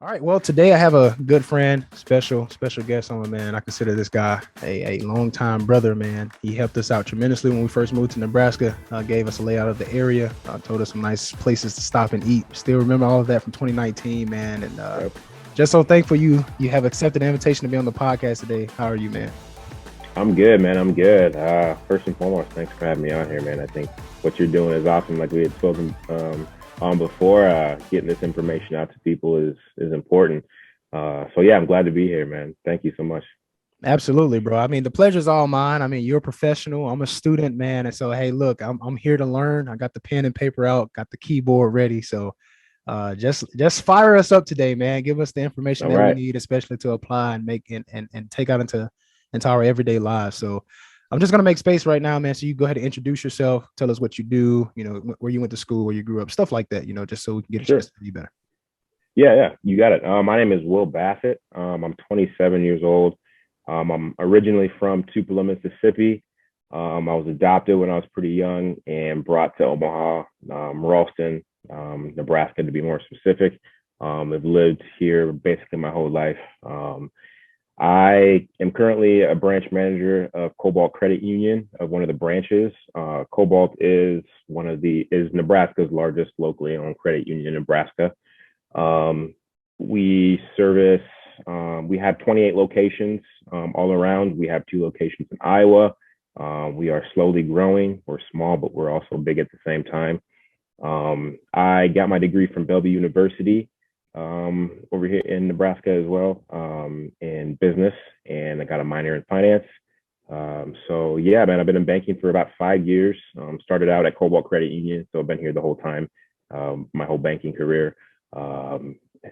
All right. Well, today I have a good friend, special guest on, man. I consider this guy a longtime brother, man. He helped us out tremendously when we first moved to Nebraska, gave us a layout of the area, told us some nice places to stop and eat. Still remember all of that from 2019, man. And Yep. just so thankful you have accepted the invitation to be on the podcast today. How are you, man? I'm good, man. I'm good. First and foremost, thanks for having me on here, man. I think what you're doing is awesome. Like we had spoken on before, getting this information out to people is important. So yeah, I'm glad to be here, man. Thank you so much. Absolutely, bro. I mean, the pleasure's all mine. I mean, you're a professional. I'm a student, man. And so, hey, look, I'm here to learn. I got the pen and paper out, got the keyboard ready. So just fire us up today, man. Give us the information All that we right. need, especially to apply and make and take out into our everyday lives. So I'm just gonna make space right now, man. So you go ahead and introduce yourself, tell us what you do, where you went to school, where you grew up, stuff like that, just so we can get a chance Sure. to know you better. Yeah, yeah, you got it. My name is Will Bassett. I'm 27 years old. I'm originally from Tupelo, Mississippi. I was adopted when I was pretty young and brought to Omaha, Ralston, Nebraska to be more specific. I've lived here basically my whole life. I am currently a branch manager of Cobalt Credit Union of one of the branches. Cobalt is Nebraska's largest locally owned credit union in Nebraska. Um, we service, we have 28 locations all around. We have two locations in Iowa. We are slowly growing. We're small, but we're also big at the same time. I got my degree from Bellevue University over here in Nebraska as well, in business, and I got a minor in finance. So yeah, man, I've been in banking for about 5 years. Started out at Cobalt Credit Union, so I've been here the whole time, my whole banking career. I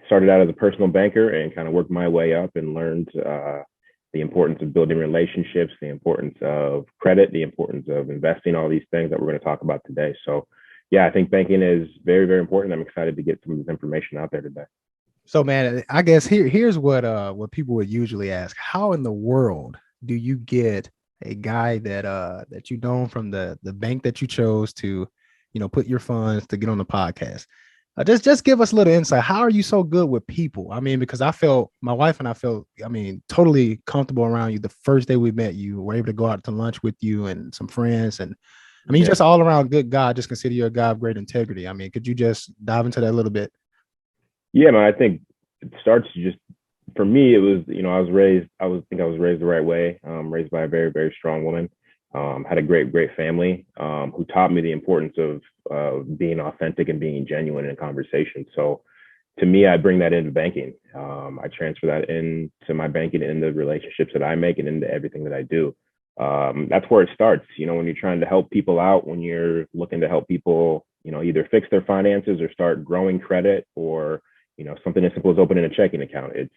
started out as a personal banker and kind of worked my way up and learned the importance of building relationships, the importance of credit, the importance of investing, all these things that we're going to talk about today. So, yeah, I think banking is very, very important. I'm excited to get some of this information out there today. So, man, I guess here's what people would usually ask: how in the world do you get a guy that you know from the bank that you chose to, put your funds to get on the podcast? Just give us a little insight. How are you so good with people? I mean, because I felt my wife and I felt, I mean, totally comfortable around you the first day we met. You were able to go out to lunch with you and some friends, and I mean, you're Yeah. just all around good guy. Just consider you a guy of great integrity. I mean, could you just dive into that a little bit? Yeah, man, I think it starts just for me, it was, I was raised the right way, raised by a very, very strong woman. Had a great, great family who taught me the importance of being authentic and being genuine in a conversation. So to me, I bring that into banking. I transfer that into my banking and the relationships that I make and into everything that I do. That's where it starts. When you're trying to help people out, when you're looking to help people, either fix their finances or start growing credit or, something as simple as opening a checking account. It's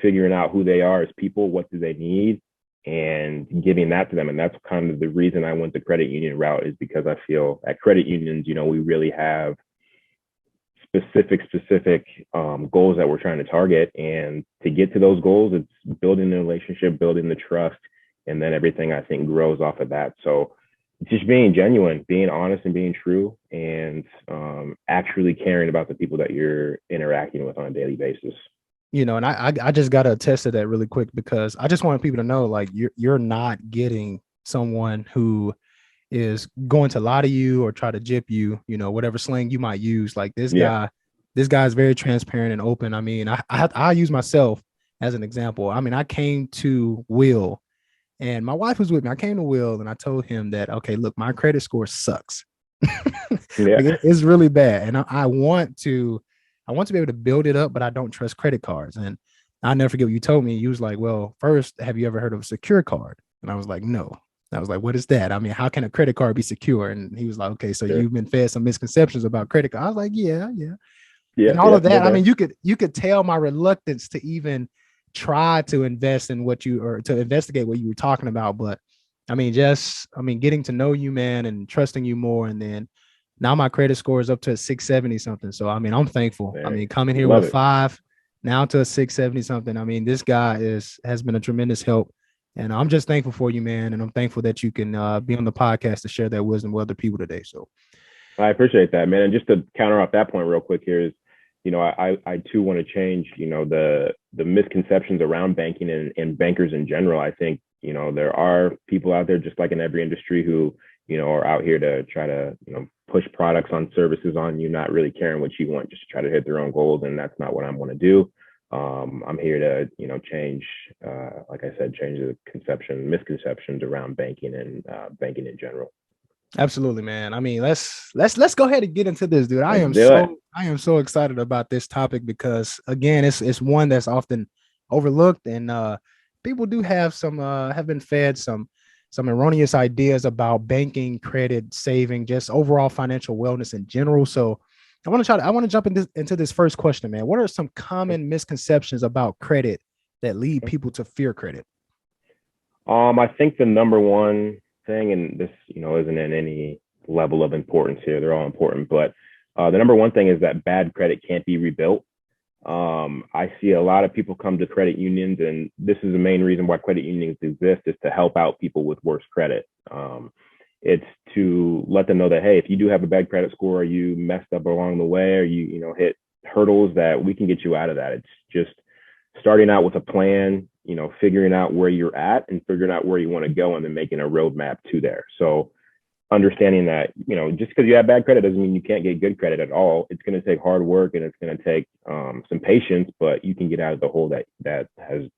figuring out who they are as people, what do they need, and giving that to them. And that's kind of the reason I went the credit union route is because I feel at credit unions, we really have specific goals that we're trying to target. And to get to those goals, it's building the relationship, building the trust, and then everything I think grows off of that. So it's just being genuine, being honest and being true, and actually caring about the people that you're interacting with on a daily basis. And I just gotta attest to that really quick because I just want people to know, like, you're not getting someone who is going to lie to you or try to jip you, whatever slang you might use. Like Yeah. this guy is very transparent and open. I mean, I use myself as an example. I mean, I came to Will and my wife was with me. I came to Will and I told him that, okay, look, my credit score sucks. Like Yeah. it's really bad. And I want to be able to build it up, but I don't trust credit cards. And I'll never forget what you told me. You was like, well, first, have you ever heard of a secure card? And I was like, no. I was like, what is that? I mean, how can a credit card be secure? And he was like, okay, so Sure. you've been fed some misconceptions about credit card. I was like, yeah, yeah. Yeah. And all Yeah. of No that. I doubt. mean, you could tell my reluctance to even try to invest in what you or to investigate what you were talking about. But I mean, getting to know you, man, and trusting you more. And then now my credit score is up to a 670 something. So I mean, I'm thankful. I Man, mean, coming here with a love it. 5, now to a 670 something. I mean, this guy has been a tremendous help. And I'm just thankful for you, man. And I'm thankful that you can be on the podcast to share that wisdom with other people today. So I appreciate that, man. And just to counter off that point real quick here is I too want to change, the misconceptions around banking and bankers in general. I think, there are people out there just like in every industry who, are out here to try to, push products on services on you, not really caring what you want, just to try to hit their own goals. And that's not what I want to do. I'm here to, change, like I said, change the misconceptions around banking and banking in general. Absolutely, man. I mean, let's go ahead and get into this, dude. Let's do it. I am so excited about this topic because again, it's one that's often overlooked, and people do have been fed some erroneous ideas about banking, credit, saving, just overall financial wellness in general. So I want to jump into this first question, man. What are some common misconceptions about credit that lead people to fear credit? I think the number one thing, and this, isn't in any level of importance here, they're all important, but the number one thing is that bad credit can't be rebuilt. I see a lot of people come to credit unions, and this is the main reason why credit unions exist, is to help out people with worse credit. It's to let them know that, hey, if you do have a bad credit score, or you messed up along the way, or hit hurdles, that we can get you out of that. It's just starting out with a plan, figuring out where you're at and figuring out where you want to go, and then making a roadmap to there. So understanding that, just because you have bad credit doesn't mean you can't get good credit at all. It's going to take hard work, and it's going to take some patience, but you can get out of the hole that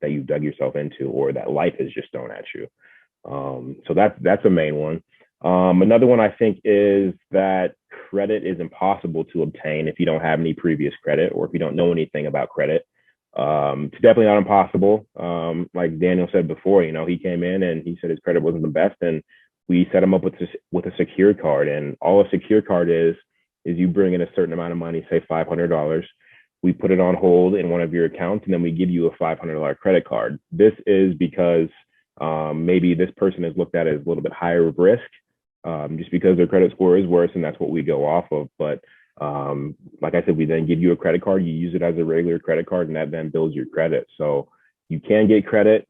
you dug yourself into, or that life has just thrown at you. So that's a main one. Another one I think is that credit is impossible to obtain if you don't have any previous credit, or if you don't know anything about credit. It's definitely not impossible. Like Daniel said before, he came in and he said his credit wasn't the best, and we set him up with a secured card. And all a secured card is you bring in a certain amount of money, say $500. We put it on hold in one of your accounts, and then we give you a $500 credit card. This is because maybe this person is looked at as a little bit higher of risk, just because their credit score is worse, and that's what we go off of. But like I said, we then give you a credit card. You use it as a regular credit card, and that then builds your credit. So you can get credit.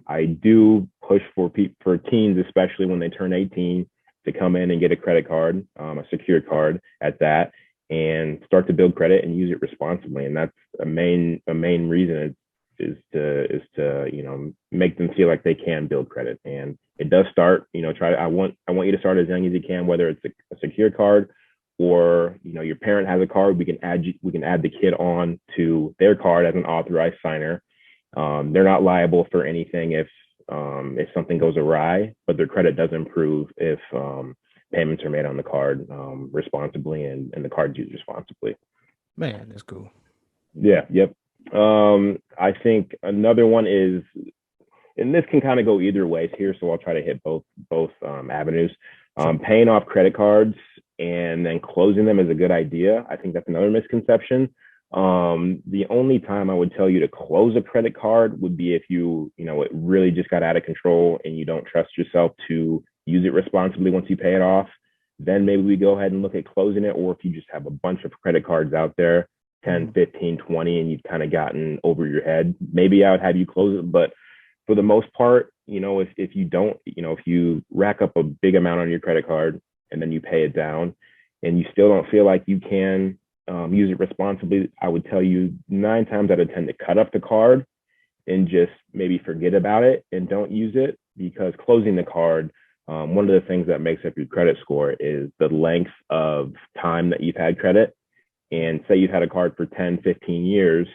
I do push for teens, especially when they turn 18, to come in and get a credit card, a secured card at that, and start to build credit and use it responsibly. And that's a main reason is to make them feel like they can build credit. And it does start, I want you to start as young as you can, whether it's a secured card, or your parent has a card, we can add the kid on to their card as an authorized signer. They're not liable for anything if something goes awry, but their credit does improve if payments are made on the card responsibly, and the card's used responsibly. Man, that's cool. Yeah, yep. I think another one is, and this can kind of go either ways here, so I'll try to hit both avenues. Paying off credit cards and then closing them is a good idea. I think that's another misconception. The only time I would tell you to close a credit card would be if it really just got out of control and you don't trust yourself to use it responsibly once you pay it off. Then maybe we go ahead and look at closing it. Or if you just have a bunch of credit cards out there, 10, 15, 20, and you've kind of gotten over your head, maybe I would have you close it. But for the most part, if you don't, if you rack up a big amount on your credit card and then you pay it down and you still don't feel like you can use it responsibly, I would tell you 9 times out of 10 to cut up the card and just maybe forget about it and don't use it. Because closing the card, one of the things that makes up your credit score is the length of time that you've had credit. And say you've had a card for 10, 15 years,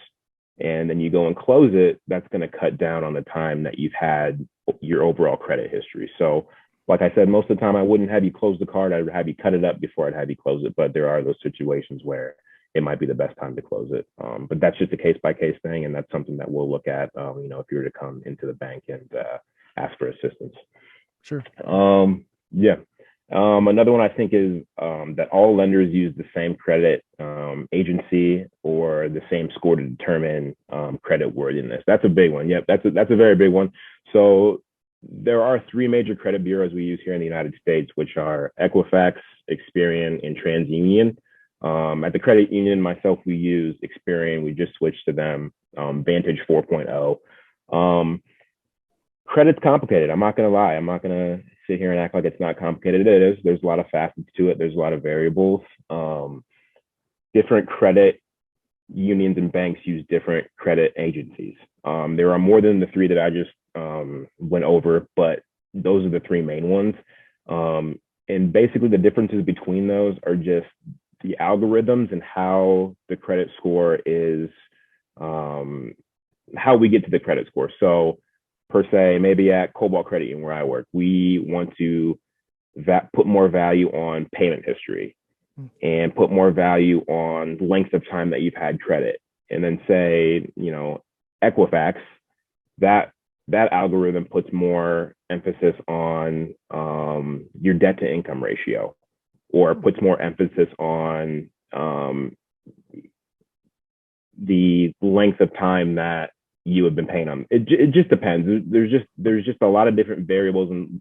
and then you go and close it, that's going to cut down on the time that you've had your overall credit history. So like I said, most of the time I wouldn't have you close the card. I would have you cut it up before I'd have you close it. But there are those situations where it might be the best time to close it. But that's just a case-by-case thing, and that's something that we'll look at, if you were to come into the bank and ask for assistance. Sure. Yeah. Another one I think is that all lenders use the same credit agency or the same score to determine credit worthiness. That's a big one. Yep, that's a very big one. So there are 3 major credit bureaus we use here in the United States, which are Equifax, Experian, and TransUnion. At the credit union, myself, we use Experian. We just switched to them, Vantage 4.0. Credit's complicated. I'm not going to lie. I'm not going to sit here and act like it's not complicated. It is. There's a lot of facets to it. There's a lot of variables. Different credit unions and banks use different credit agencies. There are more than the three that I just went over, but those are the three main ones. And basically, the differences between those are just the algorithms and how the credit score is, how we get to the credit score. So, per se, maybe at Cobalt Credit Union where I work, we want to put more value on payment history and put more value on length of time that you've had credit. And then say, Equifax, that that algorithm puts more emphasis on your debt to income ratio, or puts more emphasis on the length of time that you have been paying them. It just depends. There's just a lot of different variables and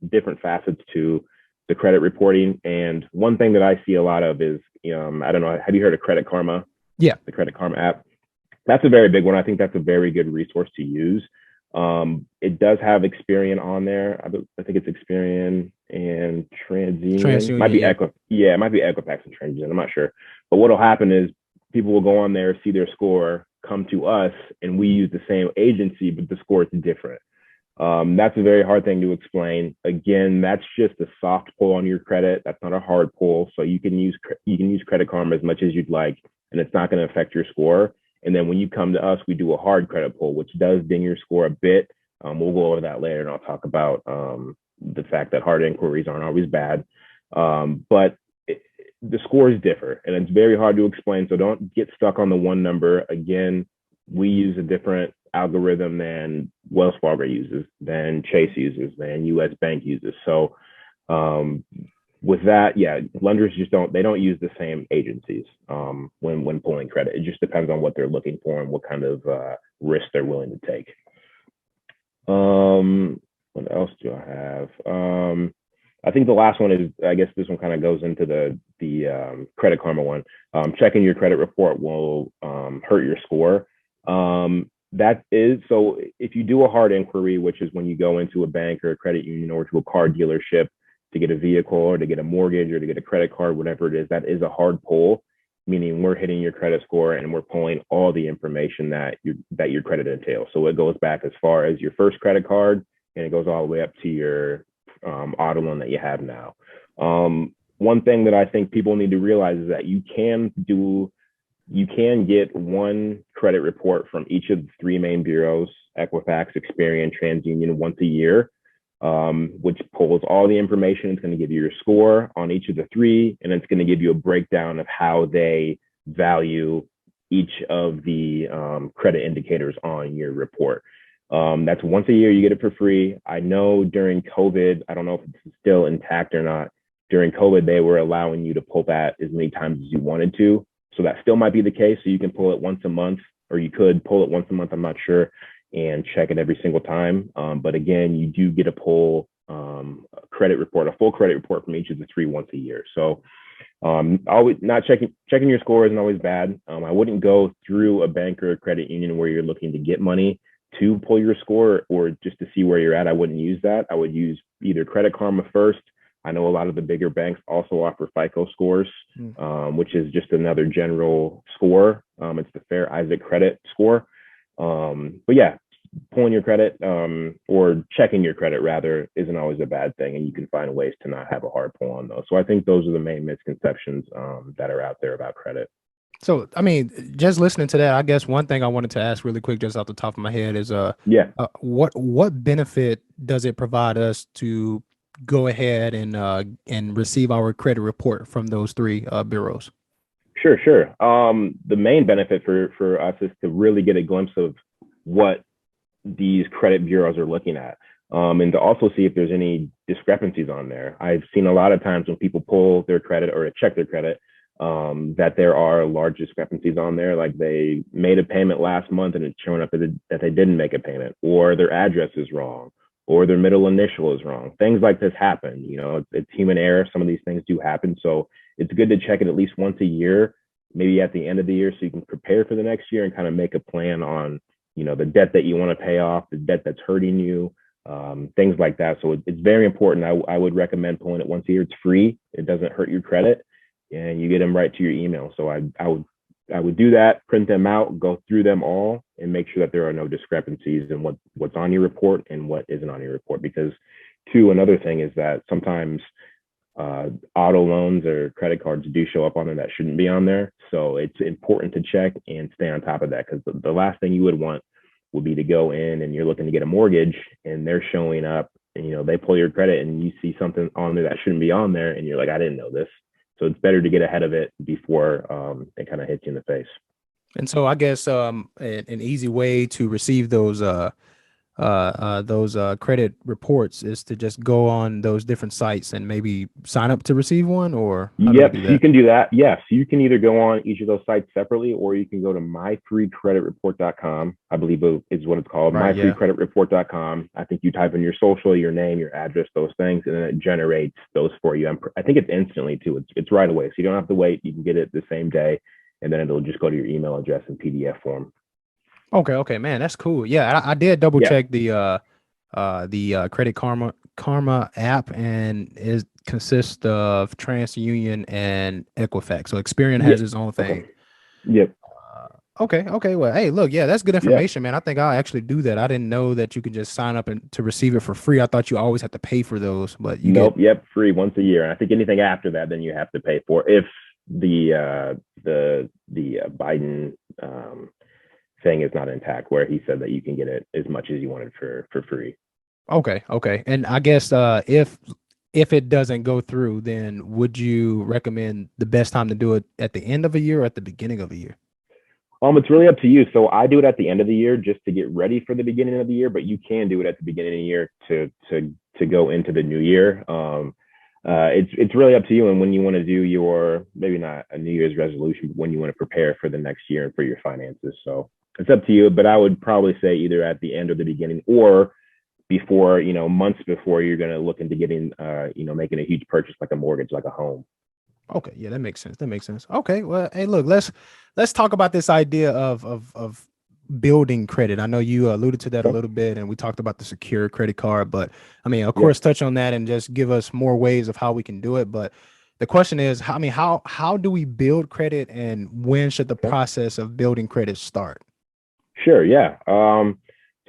different facets to the credit reporting. And one thing that I see a lot of is, I don't know, have you heard of Credit Karma? Yeah. The Credit Karma app. That's a very big one. I think that's a very good resource to use. It does have Experian on there. I think it's Experian and TransUnion. Might be yeah. Yeah, it might be Equifax and TransUnion. I'm not sure. But what'll happen is people will go on there, see their score, come to us, and we use the same agency, but the score is different. That's a very hard thing to explain. Again, that's just a soft pull on your credit. That's not a hard pull. So you can use Credit Karma as much as you'd like, and it's not going to affect your score. And then when you come to us, we do a hard credit pull, which does ding your score a bit. We'll go over that later, and I'll talk about the fact that hard inquiries aren't always bad. But the scores differ, and it's very hard to explain. So don't get stuck on the one number. Again, we use a different algorithm than Wells Fargo uses, than Chase uses, than US Bank uses. So with that, yeah, lenders don't use the same agencies when pulling credit. It just depends on what they're looking for and what kind of risk they're willing to take. What else do I have? I think the last one is, I guess this one kind of goes into the Credit Karma one. Checking your credit report will hurt your score. That is, so if you do a hard inquiry, which is when you go into a bank or a credit union or to a car dealership to get a vehicle or to get a mortgage or to get a credit card, whatever it is, that is a hard pull, meaning we're hitting your credit score and we're pulling all the information that your credit entails. So it goes back as far as your first credit card, and it goes all the way up to your auto loan that you have now. One thing that I think people need to realize is that you can get one credit report from each of the three main bureaus, Equifax, Experian, TransUnion, once a year, which pulls all the information. It's going to give you your score on each of the three, and it's going to give you a breakdown of how they value each of the credit indicators on your report. That's once a year. You get it for free. I know during COVID, I don't know if it's still intact or not. During COVID, they were allowing you to pull that as many times as you wanted to. So that still might be the case. So you can pull it once a month, or you could pull it once a month. I'm not sure, and check it every single time. But again, you do get a full credit report from each of the three once a year. So always not checking your score isn't always bad. I wouldn't go through a bank or a credit union where you're looking to get money to pull your score or just to see where you're at. I wouldn't use that. I would use either Credit Karma first. I know a lot of the bigger banks also offer FICO scores, which is just another general score. It's the Fair Isaac credit score. But yeah, pulling your credit or checking your credit rather isn't always a bad thing, and you can find ways to not have a hard pull on those. So I think those are the main misconceptions that are out there about credit. So, I mean, just listening to that, I guess one thing I wanted to ask really quick, just off the top of my head, is what benefit does it provide us to go ahead and receive our credit report from those three bureaus? Sure. The main benefit for us is to really get a glimpse of what these credit bureaus are looking at, and to also see if there's any discrepancies on there. I've seen a lot of times when people pull their credit or check their credit, that there are large discrepancies on there. Like they made a payment last month and it's showing up that they didn't make a payment, or their address is wrong, or their middle initial is wrong. Things like this happen. It's human error. Some of these things do happen. So it's good to check it at least once a year, maybe at the end of the year, so you can prepare for the next year and kind of make a plan on, the debt that you want to pay off, the debt that's hurting you, things like that. So it's very important. I would recommend pulling it once a year. It's free. It doesn't hurt your credit, and you get them right to your email. So I would I would do that, print them out, go through them all, and make sure that there are no discrepancies in what's on your report and what isn't on your report. Because, two, another thing is that sometimes auto loans or credit cards do show up on there that shouldn't be on there. So it's important to check and stay on top of that, because the last thing you would want would be to go in and you're looking to get a mortgage and they're showing up and they pull your credit and you see something on there that shouldn't be on there and you're like, I didn't know this. So it's better to get ahead of it before it kind of hits you in the face. And so I guess an easy way to receive those credit reports is to just go on those different sites and maybe sign up to receive one, or how do I Yep, do you that? can do that. Yes, you can either go on each of those sites separately, or you can go to myfreecreditreport.com. I believe is what it's called, Right. Yeah. myfreecreditreport.com. I think you type in your social, your name, your address, those things, and then it generates those for you. I think it's instantly too. It's right away, so you don't have to wait. You can get it the same day, and then it'll just go to your email address in PDF form. Okay. Okay, man, that's cool. Yeah, I did double Yeah, check the Credit Karma app, and it consists of TransUnion and Equifax. So Experian yeah. has its own Okay. thing. Yep. Okay. Okay. Well, hey, look, yeah, that's good Yeah. information, man. I think I'll actually do that. I didn't know that you could just sign up and to receive it for free. I thought you always have to pay for those, but you get. Nope. Yep. Free once a year. And I think anything after that, then you have to pay for if the Biden thing is not intact, where he said that you can get it as much as you wanted for free. Okay, okay. And I guess if it doesn't go through, then would you recommend the best time to do it at the end of a year or at the beginning of a year? It's really up to you. So I do it at the end of the year just to get ready for the beginning of the year, but you can do it at the beginning of the year to go into the new year. It's really up to you and when you want to do your, maybe not a New Year's resolution, but when you want to prepare for the next year and for your finances. So it's up to you, but I would probably say either at the end or the beginning, or before, months before you're going to look into getting, making a huge purchase like a mortgage, like a home. Okay, yeah, that makes sense. That makes sense. Okay, well, hey, look, let's talk about this idea of building credit. I know you alluded to that a Okay. little bit, and we talked about the secure credit card, but I mean, of Yeah. course, touch on that and just give us more ways of how we can do it. But the question is, I mean, how do we build credit, and when should the Okay. process of building credit start? Sure. Yeah.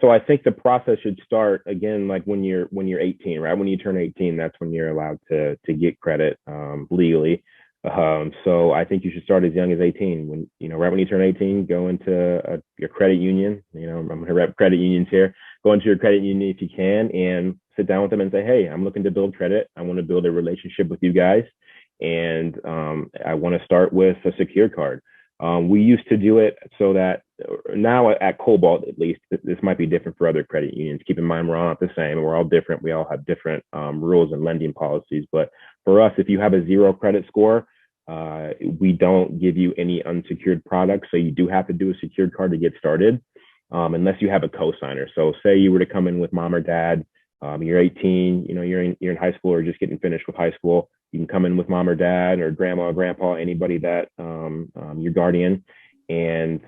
So I think the process should start again, like when you're 18, right? When you turn 18, that's when you're allowed to get credit legally. So I think you should start as young as 18. When right when you turn 18, go into your credit union. I'm going to rep credit unions here. Go into your credit union if you can, and sit down with them and say, "Hey, I'm looking to build credit. I want to build a relationship with you guys, and I want to start with a secure card." We used to do it so that now at Cobalt, at least, this might be different for other credit unions. Keep in mind, we're all not the same. We're all different. We all have different rules and lending policies. But for us, if you have a zero credit score, we don't give you any unsecured products. So you do have to do a secured card to get started, unless you have a cosigner. So say you were to come in with mom or dad, you're 18, you're in high school or just getting finished with high school. You can come in with mom or dad or grandma or grandpa, anybody that your guardian, and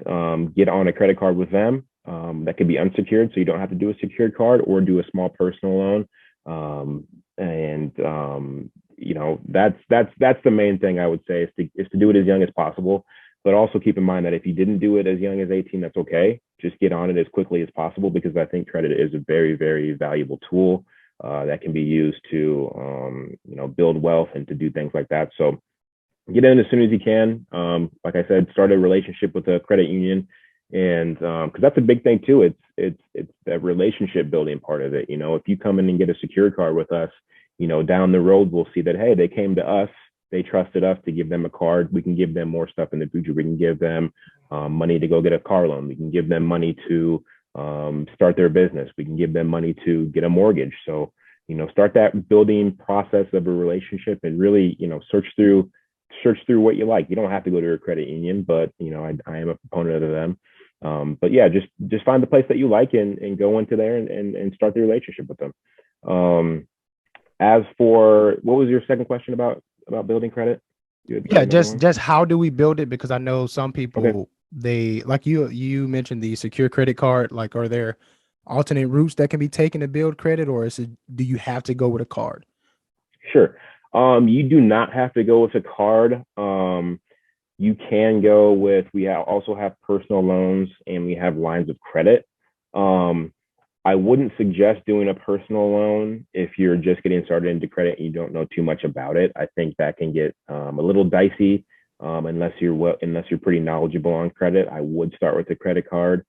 get on a credit card with them. That could be unsecured, so you don't have to do a secured card or do a small personal loan. And that's the main thing I would say is to do it as young as possible. But also keep in mind that if you didn't do it as young as 18, that's okay. Just get on it as quickly as possible, because I think credit is a very, very valuable tool that can be used to build wealth and to do things like that. So get in as soon as you can. Like I said, start a relationship with a credit union, and because that's a big thing too. It's that relationship building part of it. If you come in and get a secure card with us, down the road we'll see that, hey, they came to us, they trusted us to give them a card. We can give them more stuff in the future. We can give them money to go get a car loan. We can give them money to start their business. We can give them money to get a mortgage. So start that building process of a relationship, and really search through what you like. You don't have to go to a credit union, but I am a proponent of them. But yeah, just find the place that you like, and go into there and start the relationship with them. As for, what was your second question about building credit? You had Yeah, another just one. just how do we build it? Because I know some Okay. people, they like you mentioned the secure credit card. Like, are there alternate routes that can be taken to build credit, or is it, do you have to go with a card? Sure. You do not have to go with a card. You can go with, also have personal loans and we have lines of credit. Um, I wouldn't suggest doing a personal loan if you're just getting started into credit and you don't know too much about it. I think that can get a little dicey unless you're pretty knowledgeable on credit. I would start with a credit card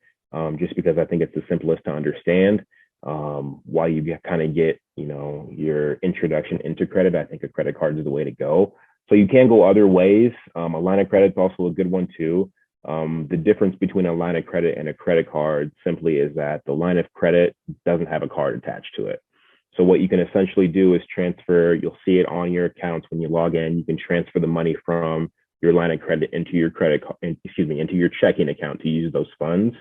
just because I think it's the simplest to understand. While you kind of get your introduction into credit, I think a credit card is the way to go. So you can go other ways. A line of credit is also a good one too. The difference between a line of credit and a credit card simply is that the line of credit doesn't have a card attached to it. So what you can essentially do is transfer, you'll see it on your accounts when you log in, you can transfer the money from your line of credit into your into your checking account to use those funds.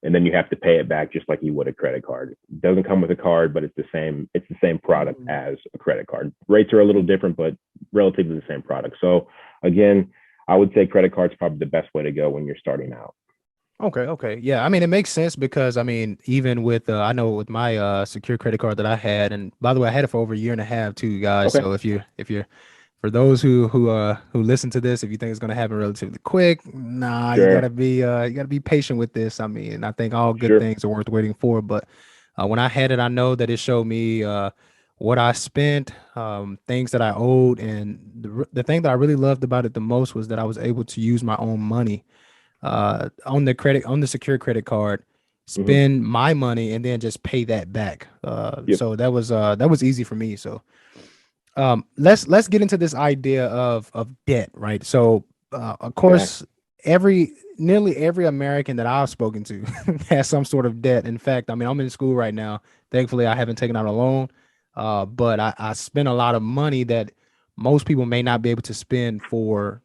And then you have to pay it back just like you would a credit card. It doesn't come with a card, but it's the same product Mm. as a credit card. Rates are a little different, but relatively the same product. So again, I would say credit card's probably the best way to go when you're starting out. Okay, okay. Yeah, I mean it makes sense because I mean even with I know with my secure credit card that I had, and by the way I had it for over a year and a half too, guys. Okay. So if you're for those who listen to this, if you think it's gonna happen relatively quick, nah, Sure. you gotta be patient with this. I mean, I think all good Sure. things are worth waiting for. But when I had it, I know that it showed me what I spent, things that I owed, and the thing that I really loved about it the most was that I was able to use my own money on the secure credit card, Hmm. spend my money and then just pay that back. Yep. So that was easy for me. So let's get into this idea of debt, right? So of Exactly. course nearly every American that I've spoken to has some sort of debt. In fact, I mean I'm in school right now. Thankfully, I haven't taken out a loan, but I spend a lot of money that most people may not be able to spend for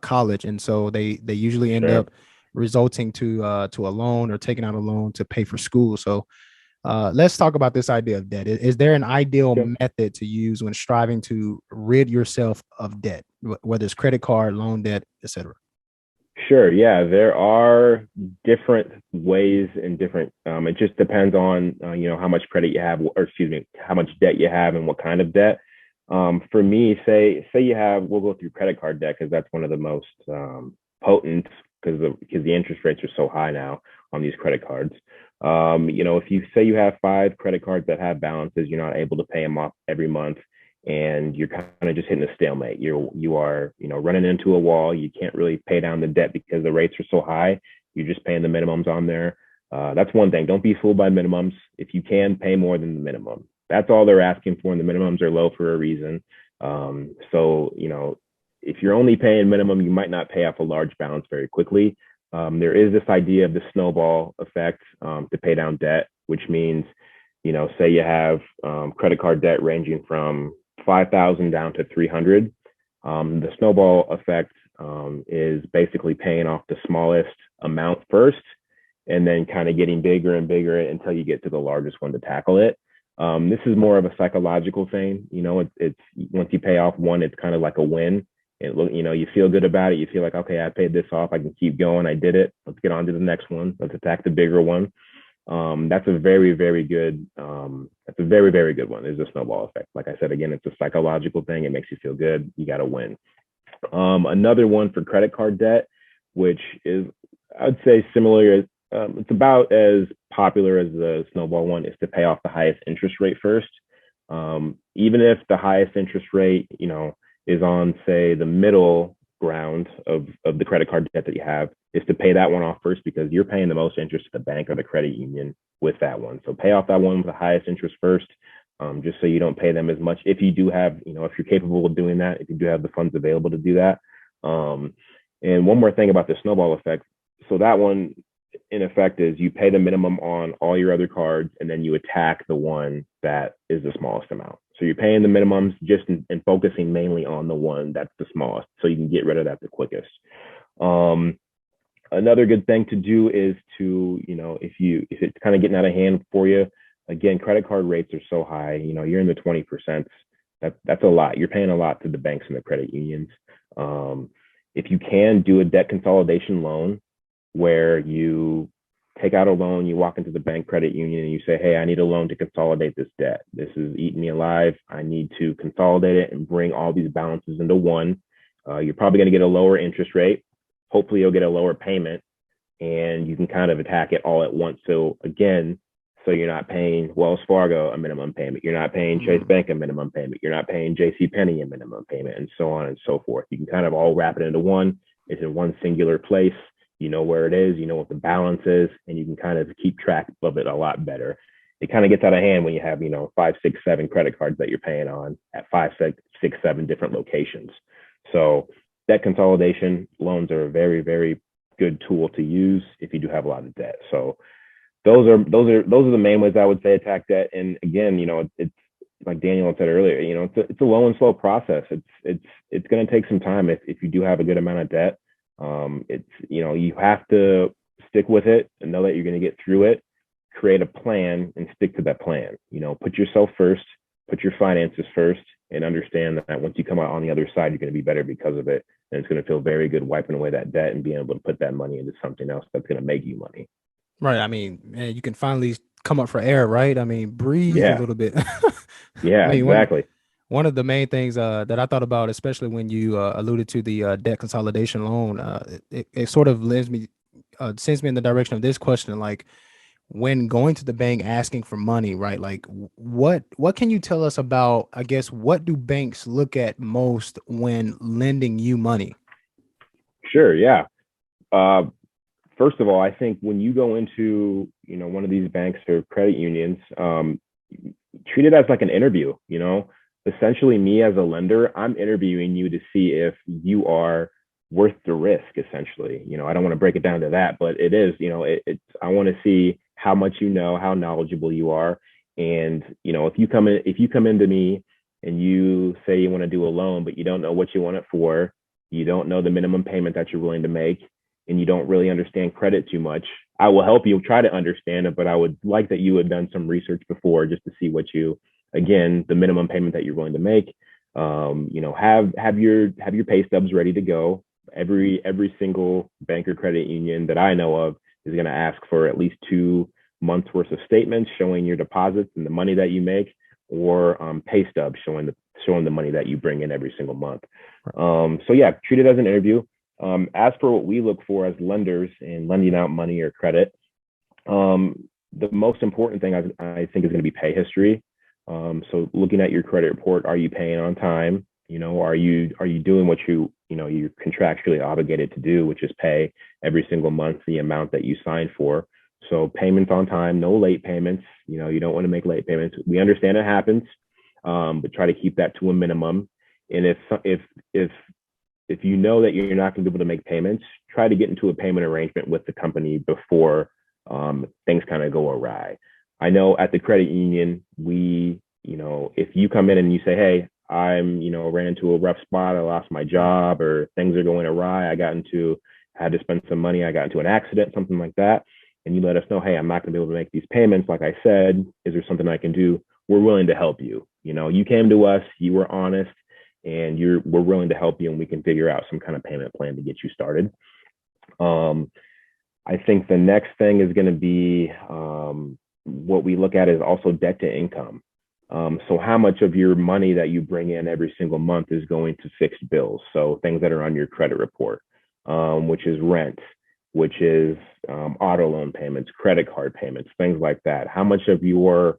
college, and so they usually end Sure. up resulting to a loan or taking out a loan to pay for school. So let's talk about this idea of debt. Is there an ideal Okay. method to use when striving to rid yourself of debt, whether it's credit card, loan debt, etc.? Sure. Yeah, there are different ways and different. It just depends on how much credit you have, or excuse me, how much debt you have and what kind of debt. For me, say you have, we'll go through credit card debt because that's one of the most potent because the interest rates are so high now on these credit cards. If you say you have five credit cards that have balances, you're not able to pay them off every month and you're kind of just hitting a stalemate. You are running into a wall. You can't really pay down the debt because the rates are so high. You're just paying the minimums on there. That's one thing. Don't be fooled by minimums. If you can pay more than the minimum, that's all they're asking for, and the minimums are low for a reason. So if you're only paying minimum, you might not pay off a large balance very quickly. There is this idea of the snowball effect to pay down debt, which means say you have credit card debt ranging from 5,000 down to 300. The snowball effect is basically paying off the smallest amount first and then kind of getting bigger and bigger until you get to the largest one to tackle it. This is more of a psychological thing. It's once you pay off one, it's kind of like a win. You feel good about it. You feel like, okay, I paid this off. I can keep going. I did it. Let's get on to the next one. Let's attack the bigger one. That's a very, very good. That's a very, very good one. Is a snowball effect. Like I said, again, it's a psychological thing. It makes you feel good. You got to win. Another one for credit card debt, which is, I'd say, similar. It's about as popular as the snowball one, is to pay off the highest interest rate first. Even if the highest interest rate, is on, say, the middle ground of the credit card debt that you have, is to pay that one off first because you're paying the most interest to the bank or the credit union with that one. So pay off that one with the highest interest first, just so you don't pay them as much. If you do have, if you're capable of doing that, if you do have the funds available to do that. And one more thing about the snowball effect. So that one, in effect, is you pay the minimum on all your other cards and then you attack the one that is the smallest amount. So you're paying the minimums just and focusing mainly on the one that's the smallest so you can get rid of that the quickest. Um, Another good thing to do is to, if it's kind of getting out of hand for you, again, credit card rates are so high, you're in the 20%. That's a lot. You're paying a lot to the banks and the credit unions. Um, if you can do a debt consolidation loan where you take out a loan, you walk into the bank credit union and you say, hey, I need a loan to consolidate this debt. This is eating me alive. I need to consolidate it and bring all these balances into one. You're probably going to get a lower interest rate. Hopefully, you'll get a lower payment, and you can kind of attack it all at once. So again, so you're not paying Wells Fargo a minimum payment. You're not paying Chase Mm. Bank a minimum payment. You're not paying J.C. Penney a minimum payment, and so on and so forth. You can kind of all wrap it into one. It's in one singular place. You know where it is. You know what the balance is, and you can kind of keep track of it a lot better. It kind of gets out of hand when you have, five, six, seven credit cards that you're paying on at five, six, seven different locations. So debt consolidation loans are a very, very good tool to use if you do have a lot of debt. So those are the main ways I would say attack debt. And again, it's like Daniel said earlier, it's a low and slow process. It's going to take some time if you do have a good amount of debt. It's you have to stick with it and know that you're going to get through it. Create a plan and stick to that plan. Put yourself first, put your finances first, and understand that once you come out on the other side, you're going to be better because of it. And it's going to feel very good wiping away that debt and being able to put that money into something else that's going to make you money. Right. I mean, man, you can finally come up for air, right? I mean, breathe a Yeah, little bit. I yeah, mean, exactly. one of the main things that I thought about, especially when you alluded to the debt consolidation loan, it sort of sends me in the direction of this question, like when going to the bank asking for money, right? Like, what can you tell us about, I guess, what do banks look at most when lending you money? Sure, yeah. Uh, First of all, I think when you go into one of these banks or credit unions, treat it as like an interview. Essentially, me as a lender, I'm interviewing you to see if you are worth the risk. Essentially, I don't want to break it down to that, but it is. It's I want to see how much you know, how knowledgeable you are, and if you come into me and you say you want to do a loan, but you don't know what you want it for, you don't know the minimum payment that you're willing to make, and you don't really understand credit too much, I will help you try to understand it, but I would like that you had done some research before just to see again, the minimum payment that you're willing to make. Have your pay stubs ready to go. Every single bank or credit union that I know of is going to ask for at least 2 months worth of statements showing your deposits and the money that you make, or pay stubs showing the money that you bring in every single month. So yeah, treat it as an interview. As for what we look for as lenders in lending out money or credit, the most important thing I think is going to be pay history. So looking at your credit report, are you paying on time? Are you doing what you're contractually obligated to do, which is pay every single month the amount that you signed for. So payments on time, no late payments. You don't want to make late payments. We understand it happens, but try to keep that to a minimum. And if you know that you're not going to be able to make payments, try to get into a payment arrangement with the company before things kind of go awry. I know at the credit union, if you come in and you say, hey, ran into a rough spot, I lost my job, or things are going awry, I had to spend some money, I got into an accident, something like that, and you let us know, hey, I'm not going to be able to make these payments. Like I said, is there something I can do? We're willing to help you. You came to us, you were honest, and we're willing to help you, and we can figure out some kind of payment plan to get you started. I think the next thing is going to be what we look at is also debt to income. So how much of your money that you bring in every single month is going to fixed bills? So things that are on your credit report, which is rent, which is auto loan payments, credit card payments, things like that. How much of your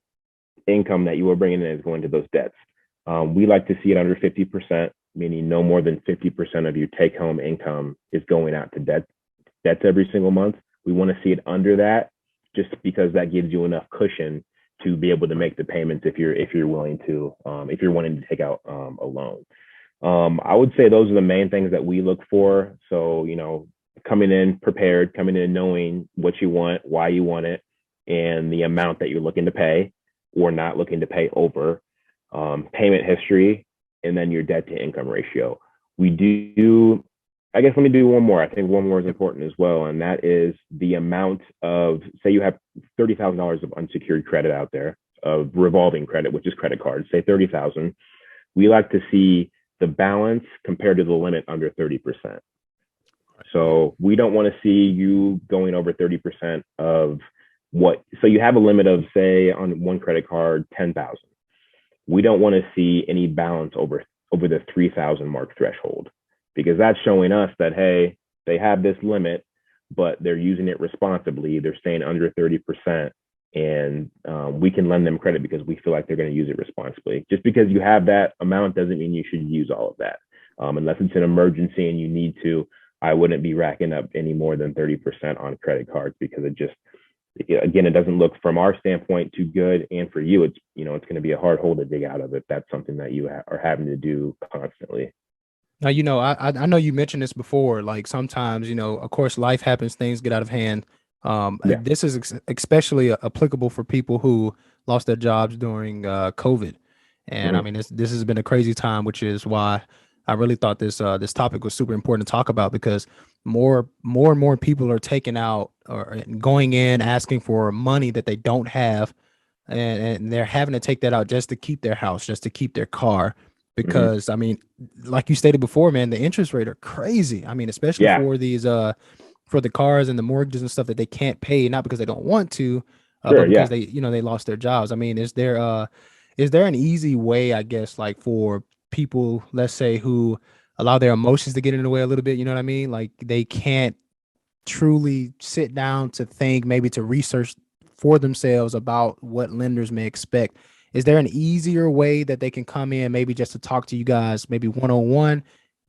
income that you are bringing in is going to those debts? We like to see it under 50%, meaning no more than 50% of your take home income is going out to debts every single month. We want to see it under that, just because that gives you enough cushion to be able to make the payments if you're willing to if you're wanting to take out a loan. I would say those are the main things that we look for. So coming in prepared, coming in knowing what you want, why you want it, and the amount that you're looking to pay or not looking to pay over, payment history, and then your debt to income ratio. We do, I guess let me do one more. I think one more is Yep. important as well, and that is the amount of, say you have $30,000 of unsecured credit out there, of revolving credit, which is credit cards, say 30,000. We like to see the balance compared to the limit under 30%. Yeah. So we don't want to see you going over 30% of so you have a limit of, say, on one credit card, 10,000. We don't want to see any balance over the 3,000 mark threshold. because that's showing us that, hey, they have this limit, but they're using it responsibly. They're staying under 30%. And we can lend them credit because we feel like they're going to use it responsibly. Just because you have that amount doesn't mean you should use all of that. Unless it's an emergency and you need to, I wouldn't be racking up any more than 30% on credit cards, because it just, again, it doesn't look from our standpoint too good. And for you, it's, it's going to be a hard hole to dig out of if that's something that you are having to do constantly. Now, I know you mentioned this before. Like sometimes, of course, life happens, things get out of hand. Yeah. This is especially applicable for people who lost their jobs during COVID. And I Mm-hmm. mean, this has been a crazy time, which is why I really thought this topic was super important to talk about, because more and more people are taking out or going in asking for money that they don't have, and they're having to take that out just to keep their house, just to keep their car. Mm-hmm. Because I mean, like you stated before, man, the interest rate are crazy. I mean, especially Yeah. for these for the cars and the mortgages and stuff that they can't pay, not because they don't want to, but Sure. because Yeah. they lost their jobs. I mean, is there an easy way, I guess, like for people, let's say, who allow their emotions to get in the way a little bit, you know what I mean? Like they can't truly sit down to think, maybe to research for themselves about what lenders may expect. Is there an easier way that they can come in, maybe just to talk to you guys, maybe one on one,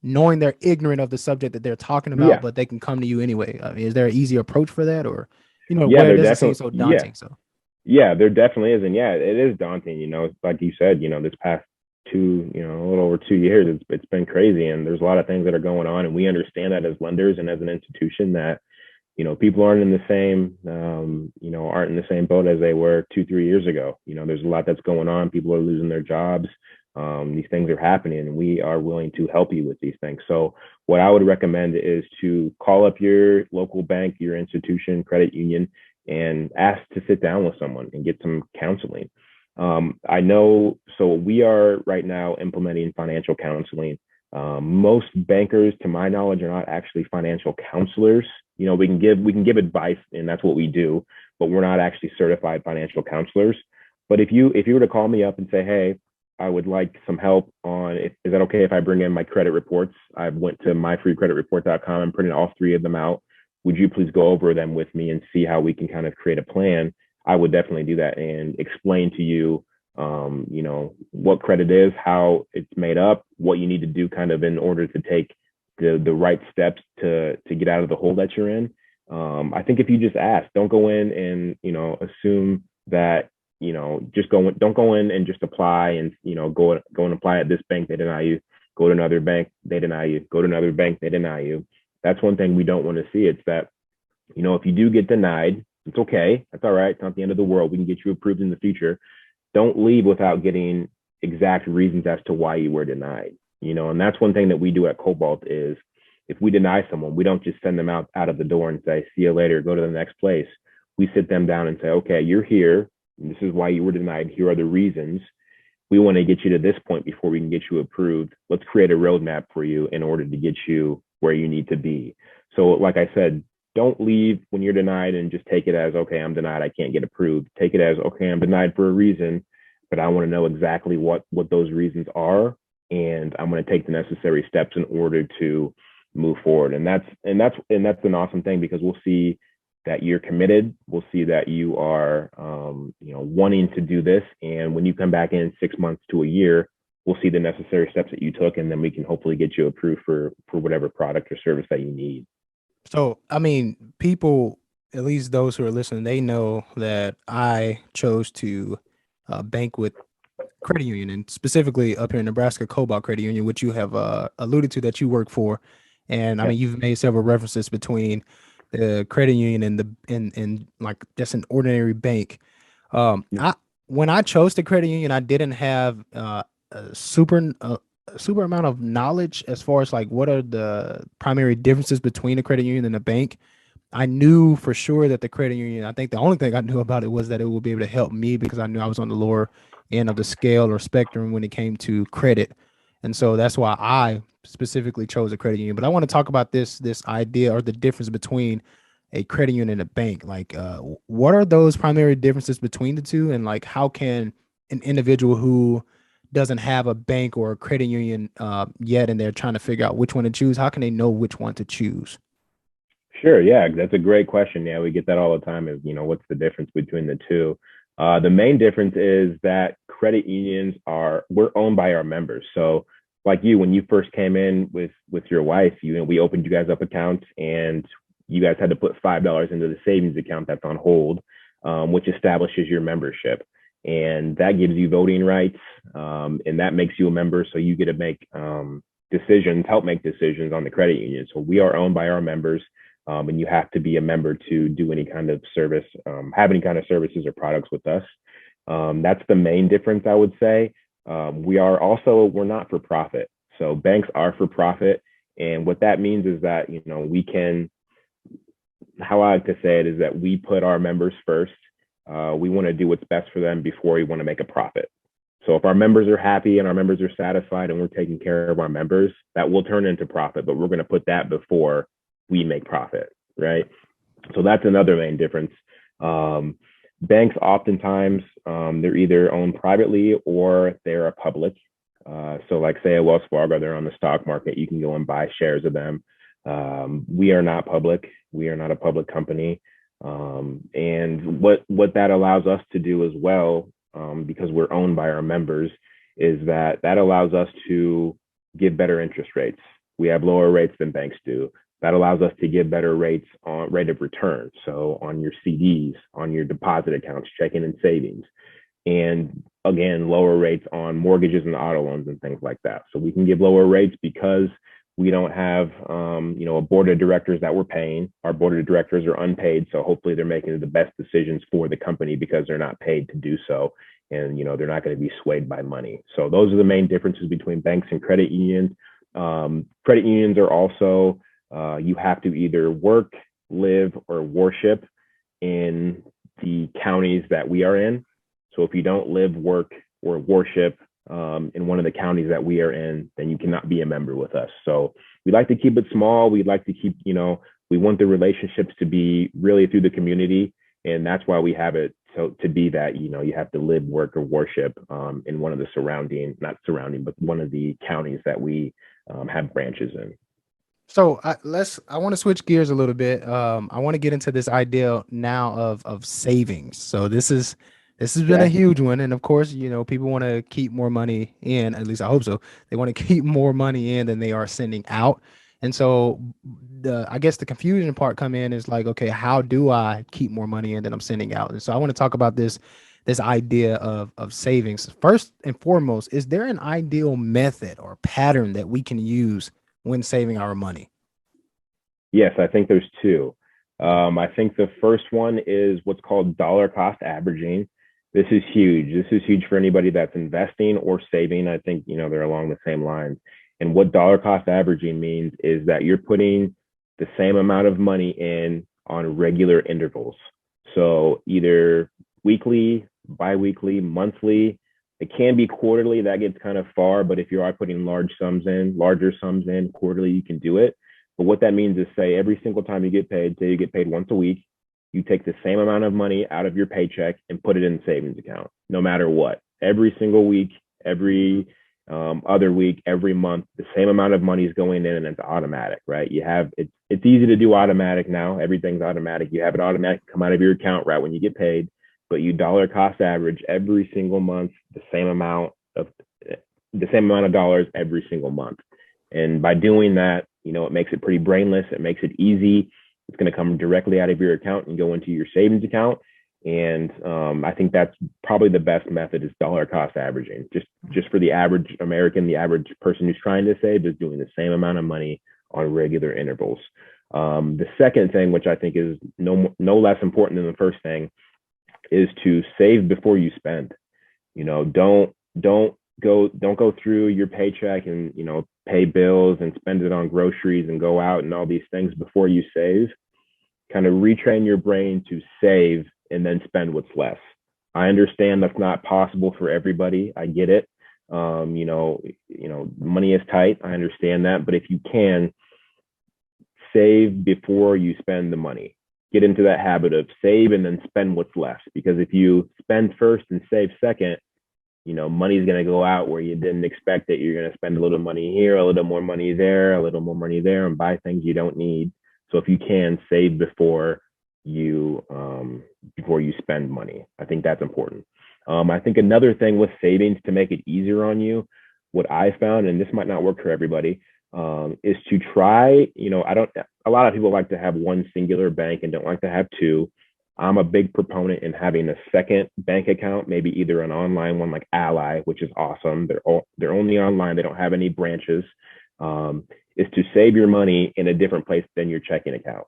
knowing they're ignorant of the subject that they're talking about, Yeah. but they can come to you anyway? I mean, is there an easier approach for that, or Yeah. where it There doesn't seem definitely. so Yeah. daunting? So, Yeah, there definitely is. And yeah, it is daunting, like you said, this past a little over 2 years, it's been crazy. And there's a lot of things that are going on. And we understand that as lenders and as an institution that, people aren't in the same boat as they were 2, 3 years ago. There's a lot that's going on. People are losing their jobs. These things are happening, and we are willing to help you with these things. So what I would recommend is to call up your local bank, your institution, credit union, and ask to sit down with someone and get some counseling. I know, so we are right now implementing financial counseling. Most bankers, to my knowledge, are not actually financial counselors. We can give advice, and that's what we do, but we're not actually certified financial counselors. But if you were to call me up and say, hey, I would like some help on, is that okay if I bring in my credit reports? I went to myfreecreditreport.com and printed all three of them out. Would you please go over them with me and see how we can kind of create a plan? I would definitely do that and explain to you, what credit is, how it's made up, what you need to do kind of in order to take the right steps to get out of the hole that you're in. I think if you just ask, don't go in and assume that just don't go in and just apply and go and apply at this bank, they deny you. Go to another bank, they deny you. Go to another bank, they deny you. That's one thing we don't want to see. It's that if you do get denied, it's okay. That's all right. It's not the end of the world. We can get you approved in the future. Don't leave without getting exact reasons as to why you were denied. And that's one thing that we do at Cobalt is if we deny someone, we don't just send them out of the door and say, see you later, go to the next place. We sit them down and say, okay, you're here. This is why you were denied. Here are the reasons. We want to get you to this point before we can get you approved. Let's create a roadmap for you in order to get you where you need to be. So, like I said, don't leave when you're denied and just take it as, okay, I'm denied, I can't get approved. Take it as, okay, I'm denied for a reason, but I want to know exactly what those reasons are, and I'm going to take the necessary steps in order to move forward. And that's an awesome thing, because we'll see that you're committed. We'll see that you are, wanting to do this. And when you come back in 6 months to a year, we'll see the necessary steps that you took, and then we can hopefully get you approved for whatever product or service that you need. so I mean, people, at least those who are listening, they know that I chose to bank with credit union, and specifically up here in Nebraska, Cobalt Credit Union, which you have alluded to that you work for. And I Yeah. mean, you've made several references between the credit union and and like just an ordinary bank. Yeah. I When I chose the credit union, I didn't have a super amount of knowledge as far as like what are the primary differences between a credit union and a bank. I knew for sure that the credit union, I think the only thing I knew about it was that it would be able to help me because I knew I was on the lower end of the scale or spectrum when it came to credit. And so that's why I specifically chose a credit union. But I want to talk about this idea or the difference between a credit union and a bank. Like what are those primary differences between the two? And like how can an individual who doesn't have a bank or a credit union yet, and they're trying to figure out which one to choose, how can they know which one to choose? Sure, yeah, that's a great question. Yeah, we get that all the time. Is what's the difference between the two? The main difference is that credit unions are we're owned by our members. So, like you, when you first came in with your wife, we opened you guys up accounts, and you guys had to put $5 into the savings account that's on hold, which establishes your membership, and that gives you voting rights, and that makes you a member. So you get to make decisions, help make decisions on the credit union. So we are owned by our members, and you have to be a member to do any kind of service, have any kind of services or products with us. That's the main difference, I would say. We're not for profit. So banks are for profit. And what that means is that, we can, how I like to say it is that we put our members first. We want to do what's best for them before we want to make a profit. So if our members are happy and our members are satisfied and we're taking care of our members, that will turn into profit, but we're going to put that before we make profit, right? So that's another main difference. Banks oftentimes, they're either owned privately or they're a public. So like say at Wells Fargo, they're on the stock market. You can go and buy shares of them. We are not public. We are not a public company. And what that allows us to do as well, because we're owned by our members, is that allows us to give better interest rates. We have lower rates than banks do. That allows us to give better rates on rate of return. So on your CDs, on your deposit accounts, checking and savings, and again, lower rates on mortgages and auto loans and things like that. So we can give lower rates because we don't have, a board of directors that we're paying. Our board of directors are unpaid, so hopefully they're making the best decisions for the company because they're not paid to do so, and they're not going to be swayed by money. So those are the main differences between banks and credit unions. Credit unions are also, you have to either work, live, or worship in the counties that we are in. So if you don't live, work, or worship in one of the counties that we are in, then you cannot be a member with us. So we like to keep it small. We'd like to keep, we want the relationships to be really through the community. And that's why we have it so to be that, you have to live, work, or worship in one of the not surrounding, but one of the counties that we have branches in. So I want to switch gears a little bit. I want to get into this idea now of savings. So this has been a Okay. huge one, and of course, people want to keep more money in. At least I hope so. They want to keep more money in than they are sending out. And so I guess the confusion part come in is like, okay, how do I keep more money in than I'm sending out? And so I want to talk about this idea of savings. First and foremost, is there an ideal method or pattern that we can use when saving our money? Yes, I think there's two. I think the first one is what's called dollar cost averaging. This is huge. This is huge for anybody that's investing or saving. I think, they're along the same lines. And what dollar cost averaging means is that you're putting the same amount of money in on regular intervals. So either weekly, biweekly, monthly. It can be quarterly. That gets kind of far, but if you are putting larger sums in quarterly, you can do it. But what that means is, say every single time you get paid, say you get paid once a week, you take the same amount of money out of your paycheck and put it in the savings account, no matter what. Every single week, every other week, every month, the same amount of money is going in, and it's automatic, right? It's easy to do automatic now. Everything's automatic. You have it automatic come out of your account right when you get paid, but you dollar cost average every single month the same amount of dollars every single month. And by doing that, it makes it pretty brainless. It makes it easy. It's going to come directly out of your account and go into your savings account. And I think that's probably the best method is dollar cost averaging. Just for the average American, the average person who's trying to save is doing the same amount of money on regular intervals. The second thing, which I think is no less important than the first thing, is to save before you spend. Don't go through your paycheck and pay bills and spend it on groceries and go out and all these things before you save. Kind of retrain your brain to save and then spend what's less. I understand that's not possible for everybody. I get it. Money is tight. I understand that, but if you can save before you spend the money, get into that habit of save and then spend what's left. Because if you spend first and save second, money's going to go out where you didn't expect it. You're going to spend a little money here, a little more money there, a little more money there, and buy things you don't need. So if you can save before you spend money, I think that's important. I think another thing with savings to make it easier on you, what I found, and this might not work for everybody, is to try. I don't. A lot of people like to have one singular bank and don't like to have two. I'm a big proponent in having a second bank account, maybe either an online one like Ally, which is awesome. They're only online. They don't have any branches. Is to save your money in a different place than your checking account,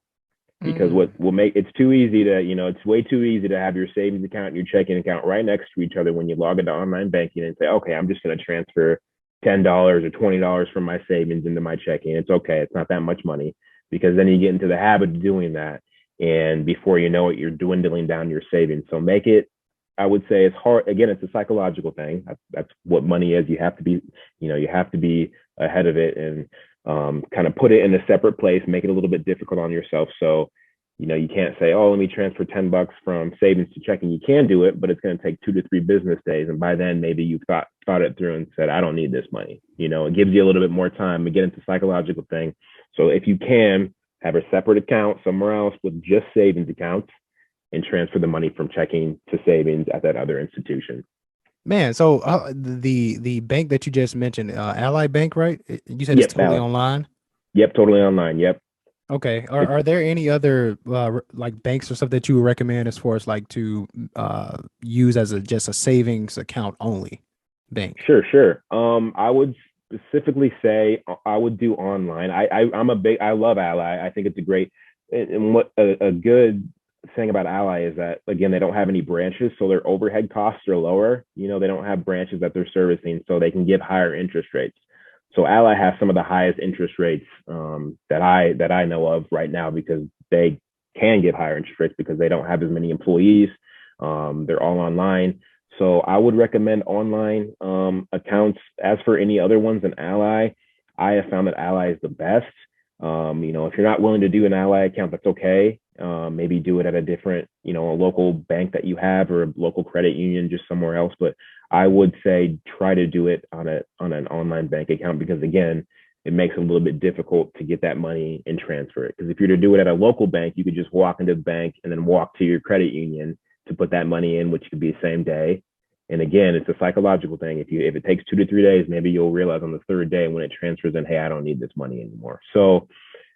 because what Mm. will make it's too easy to it's way too easy to have your savings account and your checking account right next to each other when you log into online banking and say, okay, I'm just going to transfer $10 or $20 from my savings into my checking. It's okay. It's not that much money, because then you get into the habit of doing that. And before you know it, you're dwindling down your savings. So make it, I would say it's hard. Again, it's a psychological thing. That's what money is. You have to be ahead of it, and kind of put it in a separate place, make it a little bit difficult on yourself. So, you can't say, oh, let me transfer $10 from savings to checking. You can do it, but it's going to take 2 to 3 business days. And by then, maybe you've thought it through and said, I don't need this money. It gives you a little bit more time to get into psychological thing. So if you can have a separate account somewhere else with just savings accounts, and transfer the money from checking to savings at that other institution. Man, so the bank that you just mentioned, Ally Bank, right? You said it's Yep, totally Ally. online. Yep, totally online. Yep. Okay. It's Are there any other like banks or stuff that you would recommend as far as like to use as a just a savings account only bank? Sure. I would specifically say I would do online. I love Ally. I think it's a great, and what a good thing about Ally is that, again, they don't have any branches, so their overhead costs are lower. They don't have branches that they're servicing, so they can give higher interest rates. So Ally has some of the highest interest rates that I know of right now, because they can give higher interest rates because they don't have as many employees. They're all online. So I would recommend online accounts. As for any other ones in Ally, I have found that Ally is the best. If you're not willing to do an Ally account, that's okay. Maybe do it at a different, a local bank that you have, or a local credit union, just somewhere else. But I would say try to do it on an online bank account, because again, it makes it a little bit difficult to get that money and transfer it. Because if you're to do it at a local bank, you could just walk into the bank and then walk to your credit union to put that money in, which could be the same day. And again, it's a psychological thing. If it takes 2 to 3 days, maybe you'll realize on the third day when it transfers in, hey, I don't need this money anymore. So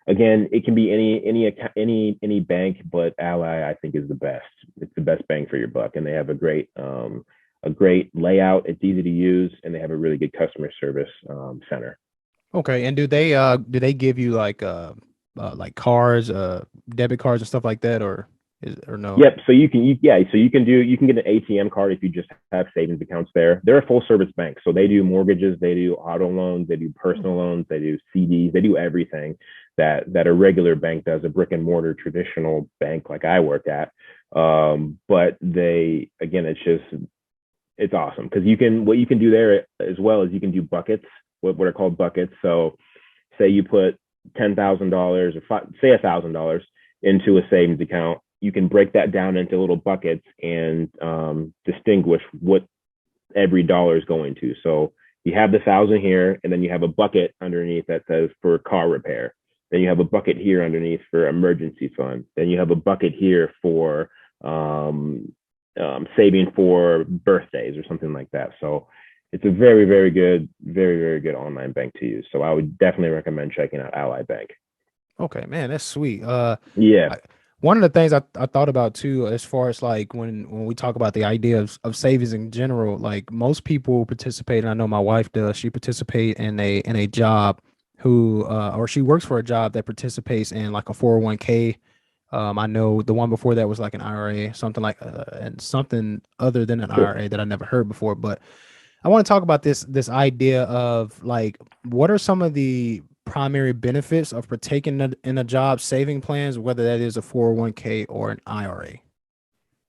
again, it can be any bank, but Ally, I think, is the best. It's the best bang for your buck, and they have a great layout. It's easy to use, and they have a really good customer service center. Okay. And do they give you like cards, debit cards and stuff like that, or no? Yep. So you can get an ATM card if you just have savings accounts there. They're a full service bank, so they do mortgages, they do auto loans, they do personal loans, they do CDs, they do everything that a regular bank does, a brick and mortar traditional bank like I work at. But they, again, it's awesome, because what you can do there as well is you can do buckets, what are called buckets. So say you put $10,000 or say $1,000 into a savings account, you can break that down into little buckets and distinguish what every dollar is going to. So you have the 1,000 here, and then you have a bucket underneath that says for car repair. Then you have a bucket here underneath for emergency fund. Then you have a bucket here for saving for birthdays or something like that. So it's a very, very good online bank to use. So I would definitely recommend checking out Ally Bank. Okay, man, that's sweet. Yeah, I, one of the things I thought about too, as far as like when we talk about the idea of savings in general, like most people participate, and I know my wife does. She participate in a job who or she works for a job that participates in like a 401k. I know the one before that was like an IRA, something like and something other than an sure. IRA that I never heard before. But I want to talk about this idea of like what are some of the primary benefits of partaking in a job saving plans, whether that is a 401k or an IRA.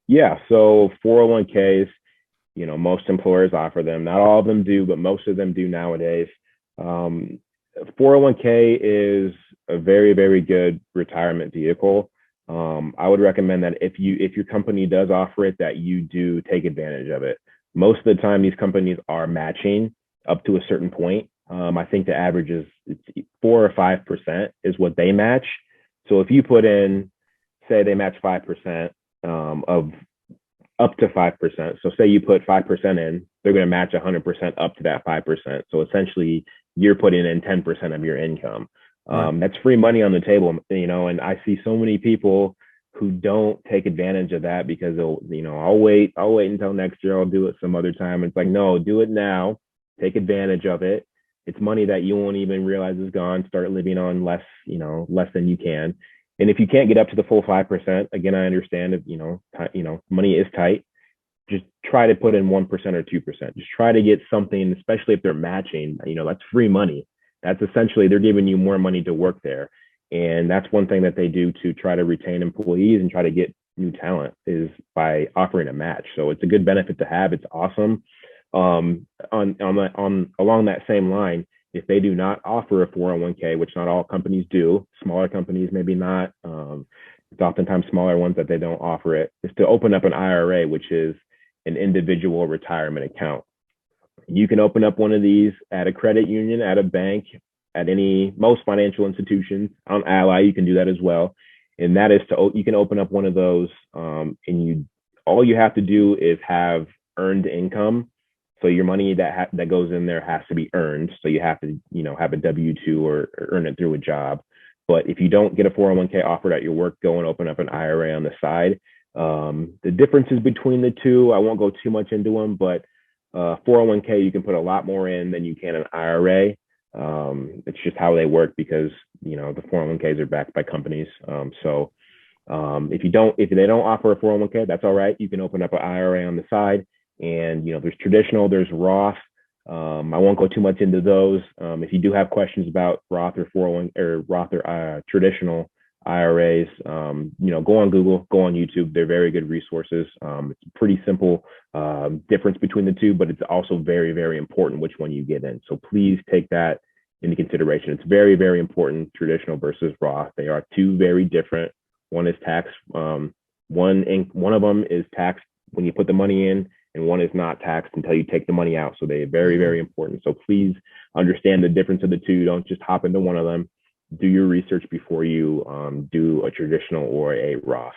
Yeah, so 401ks, most employers offer them. Not all of them do, but most of them do nowadays. Um, 401k is a very, very good retirement vehicle. I would recommend that if your company does offer it, that you do take advantage of it. Most of the time, these companies are matching up to a certain point. I think the average is it's 4 or 5% is what they match. So if you put in, say they match 5% of up to 5%. So say you put 5% in, they're going to match 100% up to that 5%. So essentially, you're putting in 10% of your income. Right. That's free money on the table, and I see so many people who don't take advantage of that because they'll, I'll wait until next year, I'll do it some other time. It's like, no, do it now, take advantage of it. It's money that you won't even realize is gone. Start living on less, less than you can. And if you can't get up to the full 5%, again, I understand if, money is tight. Just try to put in 1% or 2%. Just try to get something, especially if they're matching, that's free money. That's essentially, they're giving you more money to work there. And that's one thing that they do to try to retain employees and try to get new talent is by offering a match. So it's a good benefit to have. It's awesome. On along that same line, if they do not offer a 401k, which not all companies do, smaller companies maybe not. It's oftentimes smaller ones that they don't offer it. Is to open up an IRA, which is an individual retirement account. You can open up one of these at a credit union, at a bank, at most financial institutions. On Ally, you can do that as well. And that is you can open up one of those, and all you have to do is have earned income. So your money that goes in there has to be earned. So you have to, have a W-2 or earn it through a job. But if you don't get a 401k offered at your work, go and open up an IRA on the side. The differences between the two, I won't go too much into them, but 401k, you can put a lot more in than you can an IRA. It's just how they work because, the 401ks are backed by companies. So if they don't offer a 401k, that's all right. You can open up an IRA on the side, and, there's traditional, there's Roth. I won't go too much into those. If you do have questions about Roth or 401 or Roth or traditional IRAs, go on Google, go on YouTube. They're very good resources. It's a pretty simple difference between the two, but it's also very, very important which one you get in. So please take that into consideration. It's very, very important, traditional versus Roth. They are two very different. One is tax. One of them is taxed when you put the money in, and one is not taxed until you take the money out. So they're very, very important. So please understand the difference of the two. Don't just hop into one of them. Do your research before you do a traditional or a Roth.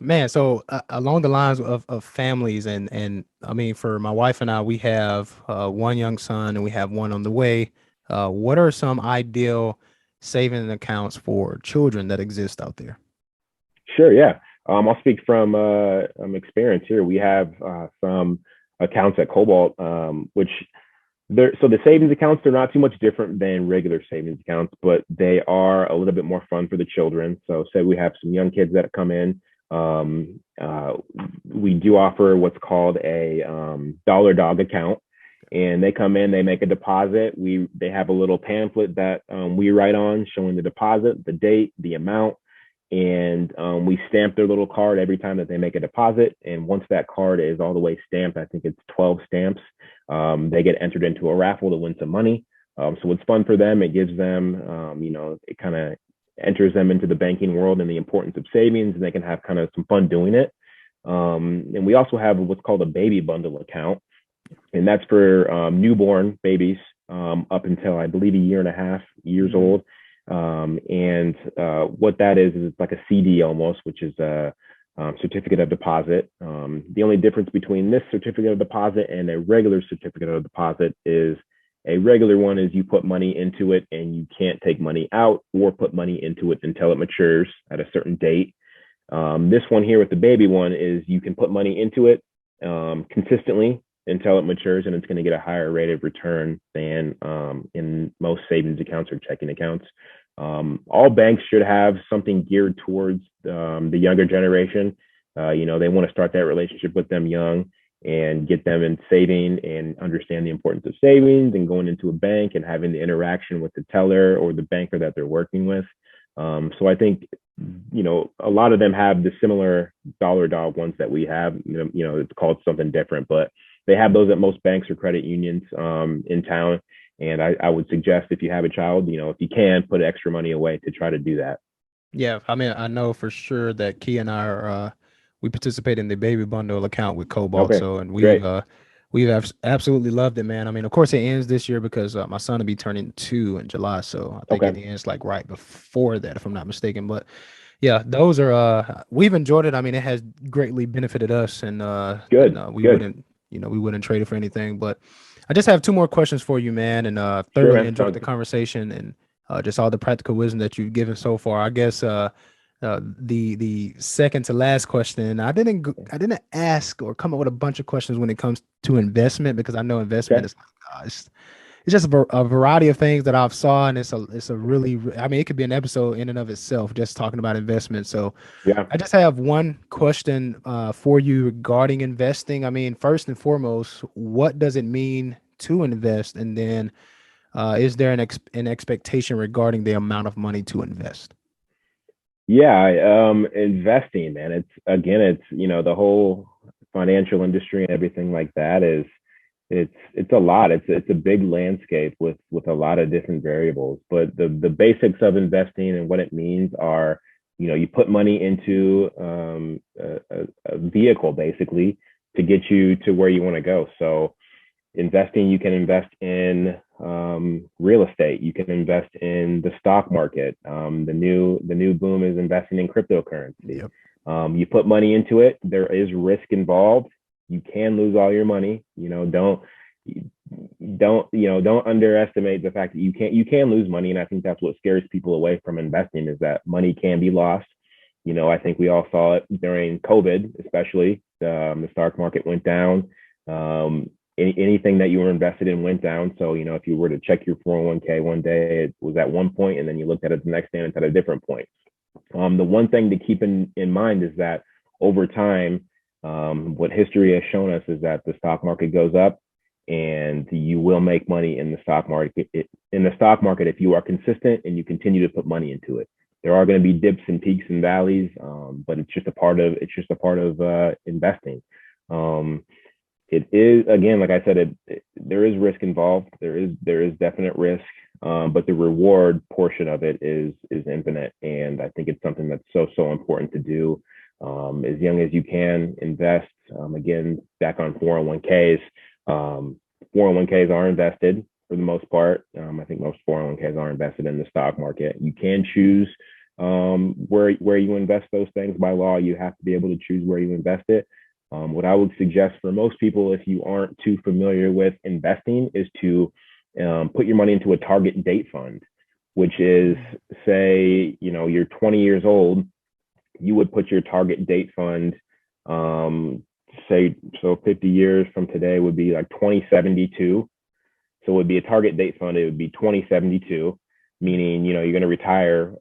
Man, so along the lines of families and I mean, for my wife and I, we have one young son and we have one on the way. What are some ideal saving accounts for children that exist out there? Sure, yeah. I'll speak from experience here. We have some accounts at Cobalt, which so the savings accounts, they're not too much different than regular savings accounts, but they are a little bit more fun for the children. So say we have some young kids that come in. We do offer what's called a dollar dog account, and they come in, they make a deposit. They have a little pamphlet that we write on showing the deposit, the date, the amount, and we stamp their little card every time that they make a deposit. And once that card is all the way stamped, I think it's 12 stamps, they get entered into a raffle to win some money. So it's fun for them. It gives them, it kind of enters them into the banking world and the importance of savings, and they can have kind of some fun doing it. And we also have what's called a baby bundle account, and that's for newborn babies up until, I believe, a year and a half years old. And what that is it's like a CD almost, which is a certificate of deposit. The only difference between this certificate of deposit and a regular certificate of deposit is a regular one is you put money into it and you can't take money out or put money into it until it matures at a certain date. This one here with the baby one is you can put money into it consistently until it matures, and it's going to get a higher rate of return than in most savings accounts or checking accounts. All banks should have something geared towards the younger generation. They want to start that relationship with them young and get them in saving and understand the importance of savings and going into a bank and having the interaction with the teller or the banker that they're working with. So I think, a lot of them have the similar dollar dog ones that we have. It's called something different, but they have those at most banks or credit unions in town. And I would suggest if you have a child, if you can, put extra money away to try to do that. Yeah, I mean, I know for sure that Key and I are we participate in the baby bundle account with Cobalt. Okay, So, and great. we've absolutely loved it, man. I mean, of course, it ends this year because my son will be turning 2 in July. So I think Okay, it ends like right before that, if I'm not mistaken. But yeah, those are we've enjoyed it. I mean, it has greatly benefited us, and good, we good. wouldn't, we wouldn't trade it for anything. But I just have two more questions for you, man, and Sure, thoroughly man. enjoyed the conversation and just all the practical wisdom that you've given so far. I guess the second to last question, I didn't ask or come up with a bunch of questions when it comes to investment because I know investment Okay. is it's just a variety of things that I've saw, and it's a really, I mean, it could be an episode in and of itself just talking about investment. So Yeah. I just have one question for you regarding investing. I mean, first and foremost, what does it mean to invest, and then is there an expectation regarding the amount of money to invest? Yeah, investing, man. It's again, it's the whole financial industry and everything like that is it's a lot. It's a big landscape with a lot of different variables. But the basics of investing and what it means are, you put money into a vehicle basically to get you to where you want to go. So investing, you can invest in real estate, you can invest in the stock market. The new boom is investing in cryptocurrency. Yep. You put money into it, there is risk involved. You can lose all your money. Don't underestimate the fact that you can lose money. And I think that's what scares people away from investing, is that money can be lost. I think we all saw it during COVID, especially. The stock market went down. Anything that you were invested in went down. So, if you were to check your 401k one day, it was at one point, and then you looked at it the next day and it's at a different point. The one thing to keep in mind is that over time, what history has shown us is that the stock market goes up, and you will make money in the stock market. If you are consistent and you continue to put money into it, there are going to be dips and peaks and valleys, but it's just a part of investing. Um, it is, again, like I said, there is risk involved. There is definite risk, but the reward portion of it is infinite, and I think it's something that's so important to do. As young as you can invest. Again, back on 401ks. 401ks are invested for the most part. I think most 401ks are invested in the stock market. You can choose where you invest those things. By law, you have to be able to choose where you invest it. What I would suggest for most people, if you aren't too familiar with investing, is to put your money into a target date fund, which is, say, you're 20 years old, you would put your target date fund, say, so 50 years from today would be like 2072. So it would be a target date fund. It would be 2072, meaning, you're going to retire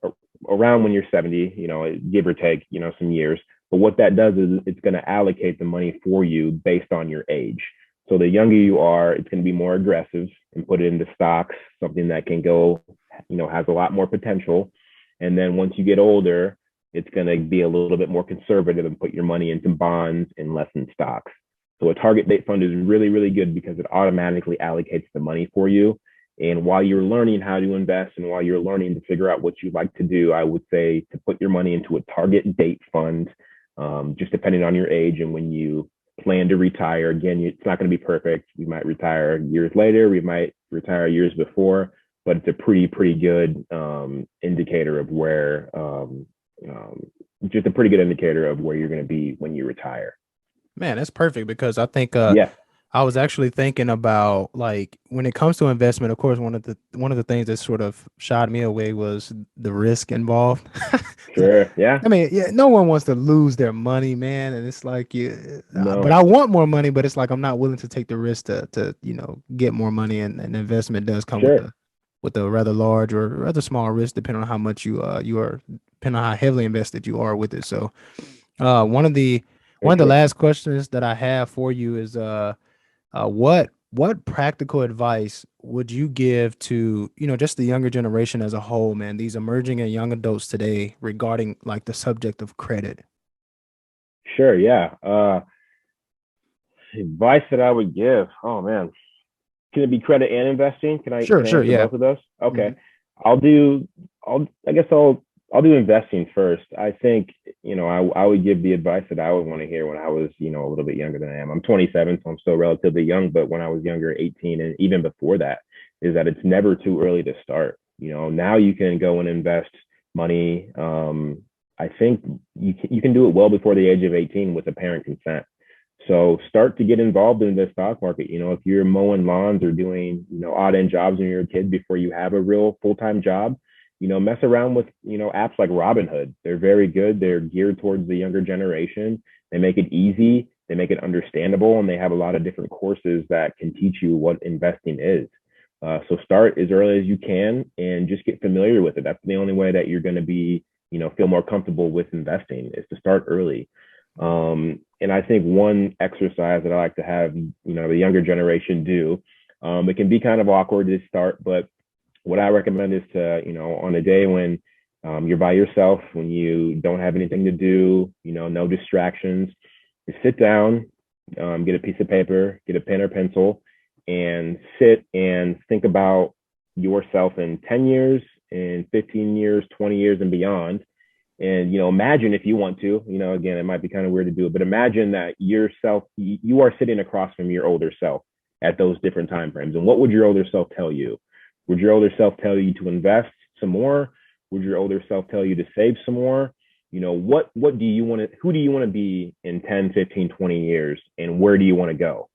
around when you're 70, give or take, some years. But what that does is it's going to allocate the money for you based on your age. So the younger you are, it's going to be more aggressive and put it into stocks, something that can go, has a lot more potential. And then once you get older, it's going to be a little bit more conservative and put your money into bonds and less in stocks. So a target date fund is really, really good because it automatically allocates the money for you. And while you're learning how to invest and while you're learning to figure out what you like to do, I would say to put your money into a target date fund, just depending on your age and when you plan to retire. Again, it's not going to be perfect. We might retire years later. We might retire years before, but it's a pretty good indicator of where, just a pretty good indicator of where you're going to be when you retire. Man, that's perfect because I think Yeah, I was actually thinking about like when it comes to investment, of course, one of the things that sort of shied me away was the risk involved. 'Cause, sure. Yeah, I mean, yeah, no one wants to lose their money, man, and it's like but no, I want more money, but it's like I'm not willing to take the risk to get more money, and investment does come with sure. a rather large or rather small risk depending on how much you are depending on how heavily invested you are with it. So uh, one of the one Very of the true. last questions that I have for you is what practical advice would you give to, just the younger generation as a whole, man, these emerging and young adults today regarding like the subject of credit? Sure. Yeah. Advice that I would give. Oh man, can it be credit and investing? Can I Sure, can I sure, answer yeah. both of those? Okay. Mhm. I'll do. I guess I'll I'll do investing first. I think, I would give the advice that I would want to hear when I was, a little bit younger than I am. I'm 27, so I'm still relatively young, but when I was younger, 18, and even before that, is that it's never too early to start. Now you can go and invest money. I think you can do it well before the age of 18 with a parent consent. So start to get involved in the stock market. If you're mowing lawns or doing, odd end jobs when you're a kid before you have a real full-time job, mess around with, apps like Robinhood. They're very good. They're geared towards the younger generation. They make it easy. They make it understandable, and they have a lot of different courses that can teach you what investing is. So start as early as you can and just get familiar with it. That's the only way that you're going to be, feel more comfortable with investing is to start early. And I think one exercise that I like to have, the younger generation do, it can be kind of awkward to start, but what I recommend is to, on a day when you're by yourself, when you don't have anything to do, no distractions, you sit down, get a piece of paper, get a pen or pencil, and sit and think about yourself in 10 years, in 15 years, 20 years, and beyond. And, imagine if you want to, again, it might be kind of weird to do it, but imagine that yourself, you are sitting across from your older self at those different time frames. And what would your older self tell you? Would your older self tell you to invest some more? Would your older self tell you to save some more? What do you want to, who do you want to be in 10, 15, 20 years? And where do you want to go?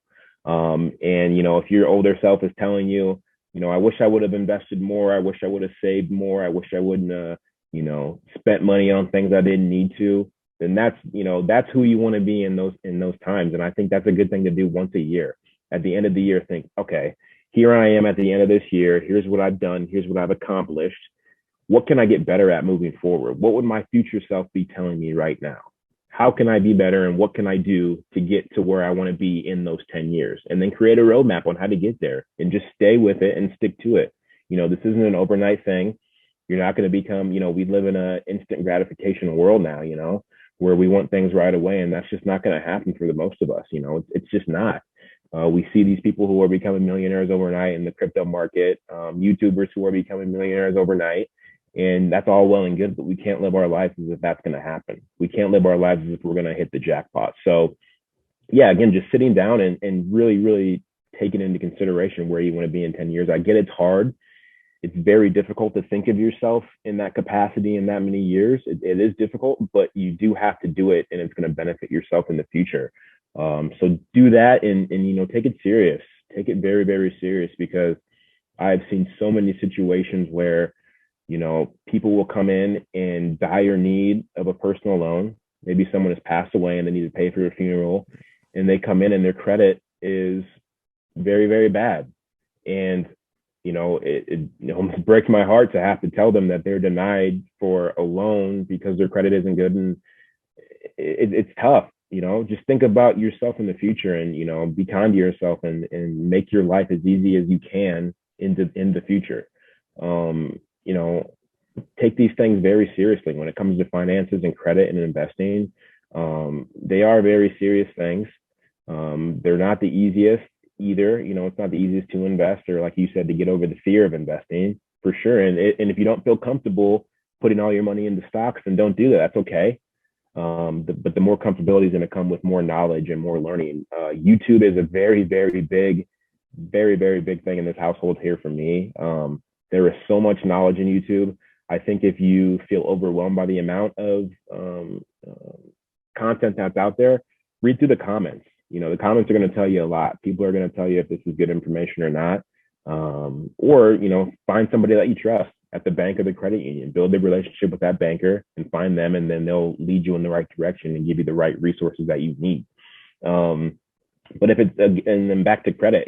And, if your older self is telling you, I wish I would have invested more. I wish I would have saved more. I wish I wouldn't, spent money on things I didn't need to, then that's who you want to be in those times. And I think that's a good thing to do once a year. At the end of the year, think, okay, here I am at the end of this year. Here's what I've done. Here's what I've accomplished. What can I get better at moving forward? What would my future self be telling me right now? How can I be better, and what can I do to get to where I want to be in those 10 years? And then create a roadmap on how to get there and just stay with it and stick to it. This isn't an overnight thing. You're not going to become, we live in an instant gratification world now, where we want things right away. And that's just not going to happen for the most of us. It's just not. We see these people who are becoming millionaires overnight in the crypto market, YouTubers who are becoming millionaires overnight. And that's all well and good, but we can't live our lives as if that's going to happen. We can't live our lives as if we're going to hit the jackpot. So, yeah, again, just sitting down and really, really taking into consideration where you want to be in 10 years. I get it's hard. It's very difficult to think of yourself in that capacity in that many years. It is difficult, but you do have to do it, and it's going to benefit yourself in the future. So do that and take it serious. Take it very, very serious, because I've seen so many situations where people will come in dire need of a personal loan. Maybe someone has passed away and they need to pay for a funeral, and they come in and their credit is very, very bad. And it almost breaks my heart to have to tell them that they're denied for a loan because their credit isn't good. And it's tough. Just think about yourself in the future, and be kind to yourself, and make your life as easy as you can in the future. Take these things very seriously when it comes to finances and credit and investing. They are very serious things. They're not the easiest either. It's not the easiest to invest, or like you said, to get over the fear of investing, for sure. And if you don't feel comfortable putting all your money into stocks, then don't do that. That's okay. But the more comfortability is going to come with more knowledge and more learning. YouTube is a very, very big, very, very big thing in this household here for me. There is so much knowledge in YouTube. I think if you feel overwhelmed by the amount of content that's out there, read through the comments. The comments are going to tell you a lot. People are going to tell you if this is good information or not. Or find somebody that you trust at the bank or the credit union. Build a relationship with that banker and find them, and then they'll lead you in the right direction and give you the right resources that you need. But if it's and then back to credit,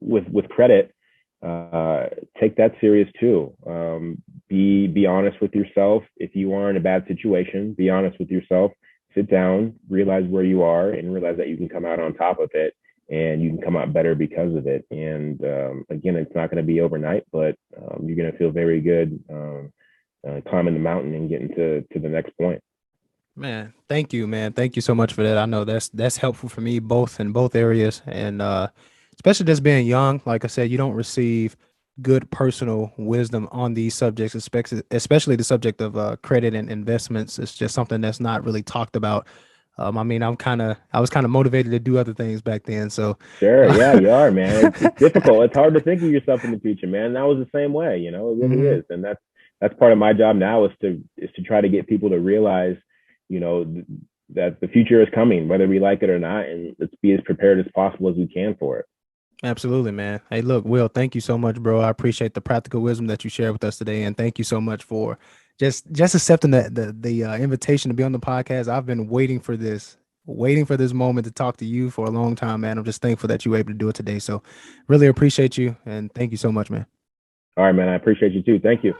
with credit, take that serious too. Be honest with yourself. If you are in a bad situation, be honest with yourself. Sit down, realize where you are, and realize that you can come out on top of it, and you can come out better because of it. And again, it's not going to be overnight, but you're going to feel very good climbing the mountain and getting to the next point. Man, thank you, man. Thank you so much for that. I know that's helpful for me both in both areas. And especially just being young, like I said, you don't receive good personal wisdom on these subjects, especially the subject of credit and investments. It's just something that's not really talked about. I mean, I was kind of motivated to do other things back then. So, Sure, uh, yeah, you are, man. It's difficult. It's hard to think of yourself in the future, man. That was the same way, you know. It really mhm, is, and that's part of my job now is to try to get people to realize, you know, that the future is coming, whether we like it or not, and let's be as prepared as possible as we can for it. absolutely, man. Hey, look, Will, thank you so much, bro. I appreciate the practical wisdom that you shared with us today, and thank you so much for just accepting the invitation to be on the podcast. I've been waiting for this moment to talk to you for a long time, man. I'm just thankful that you were able to do it today. So, really appreciate you, and thank you so much, man. All right, man. I appreciate you too. Thank you.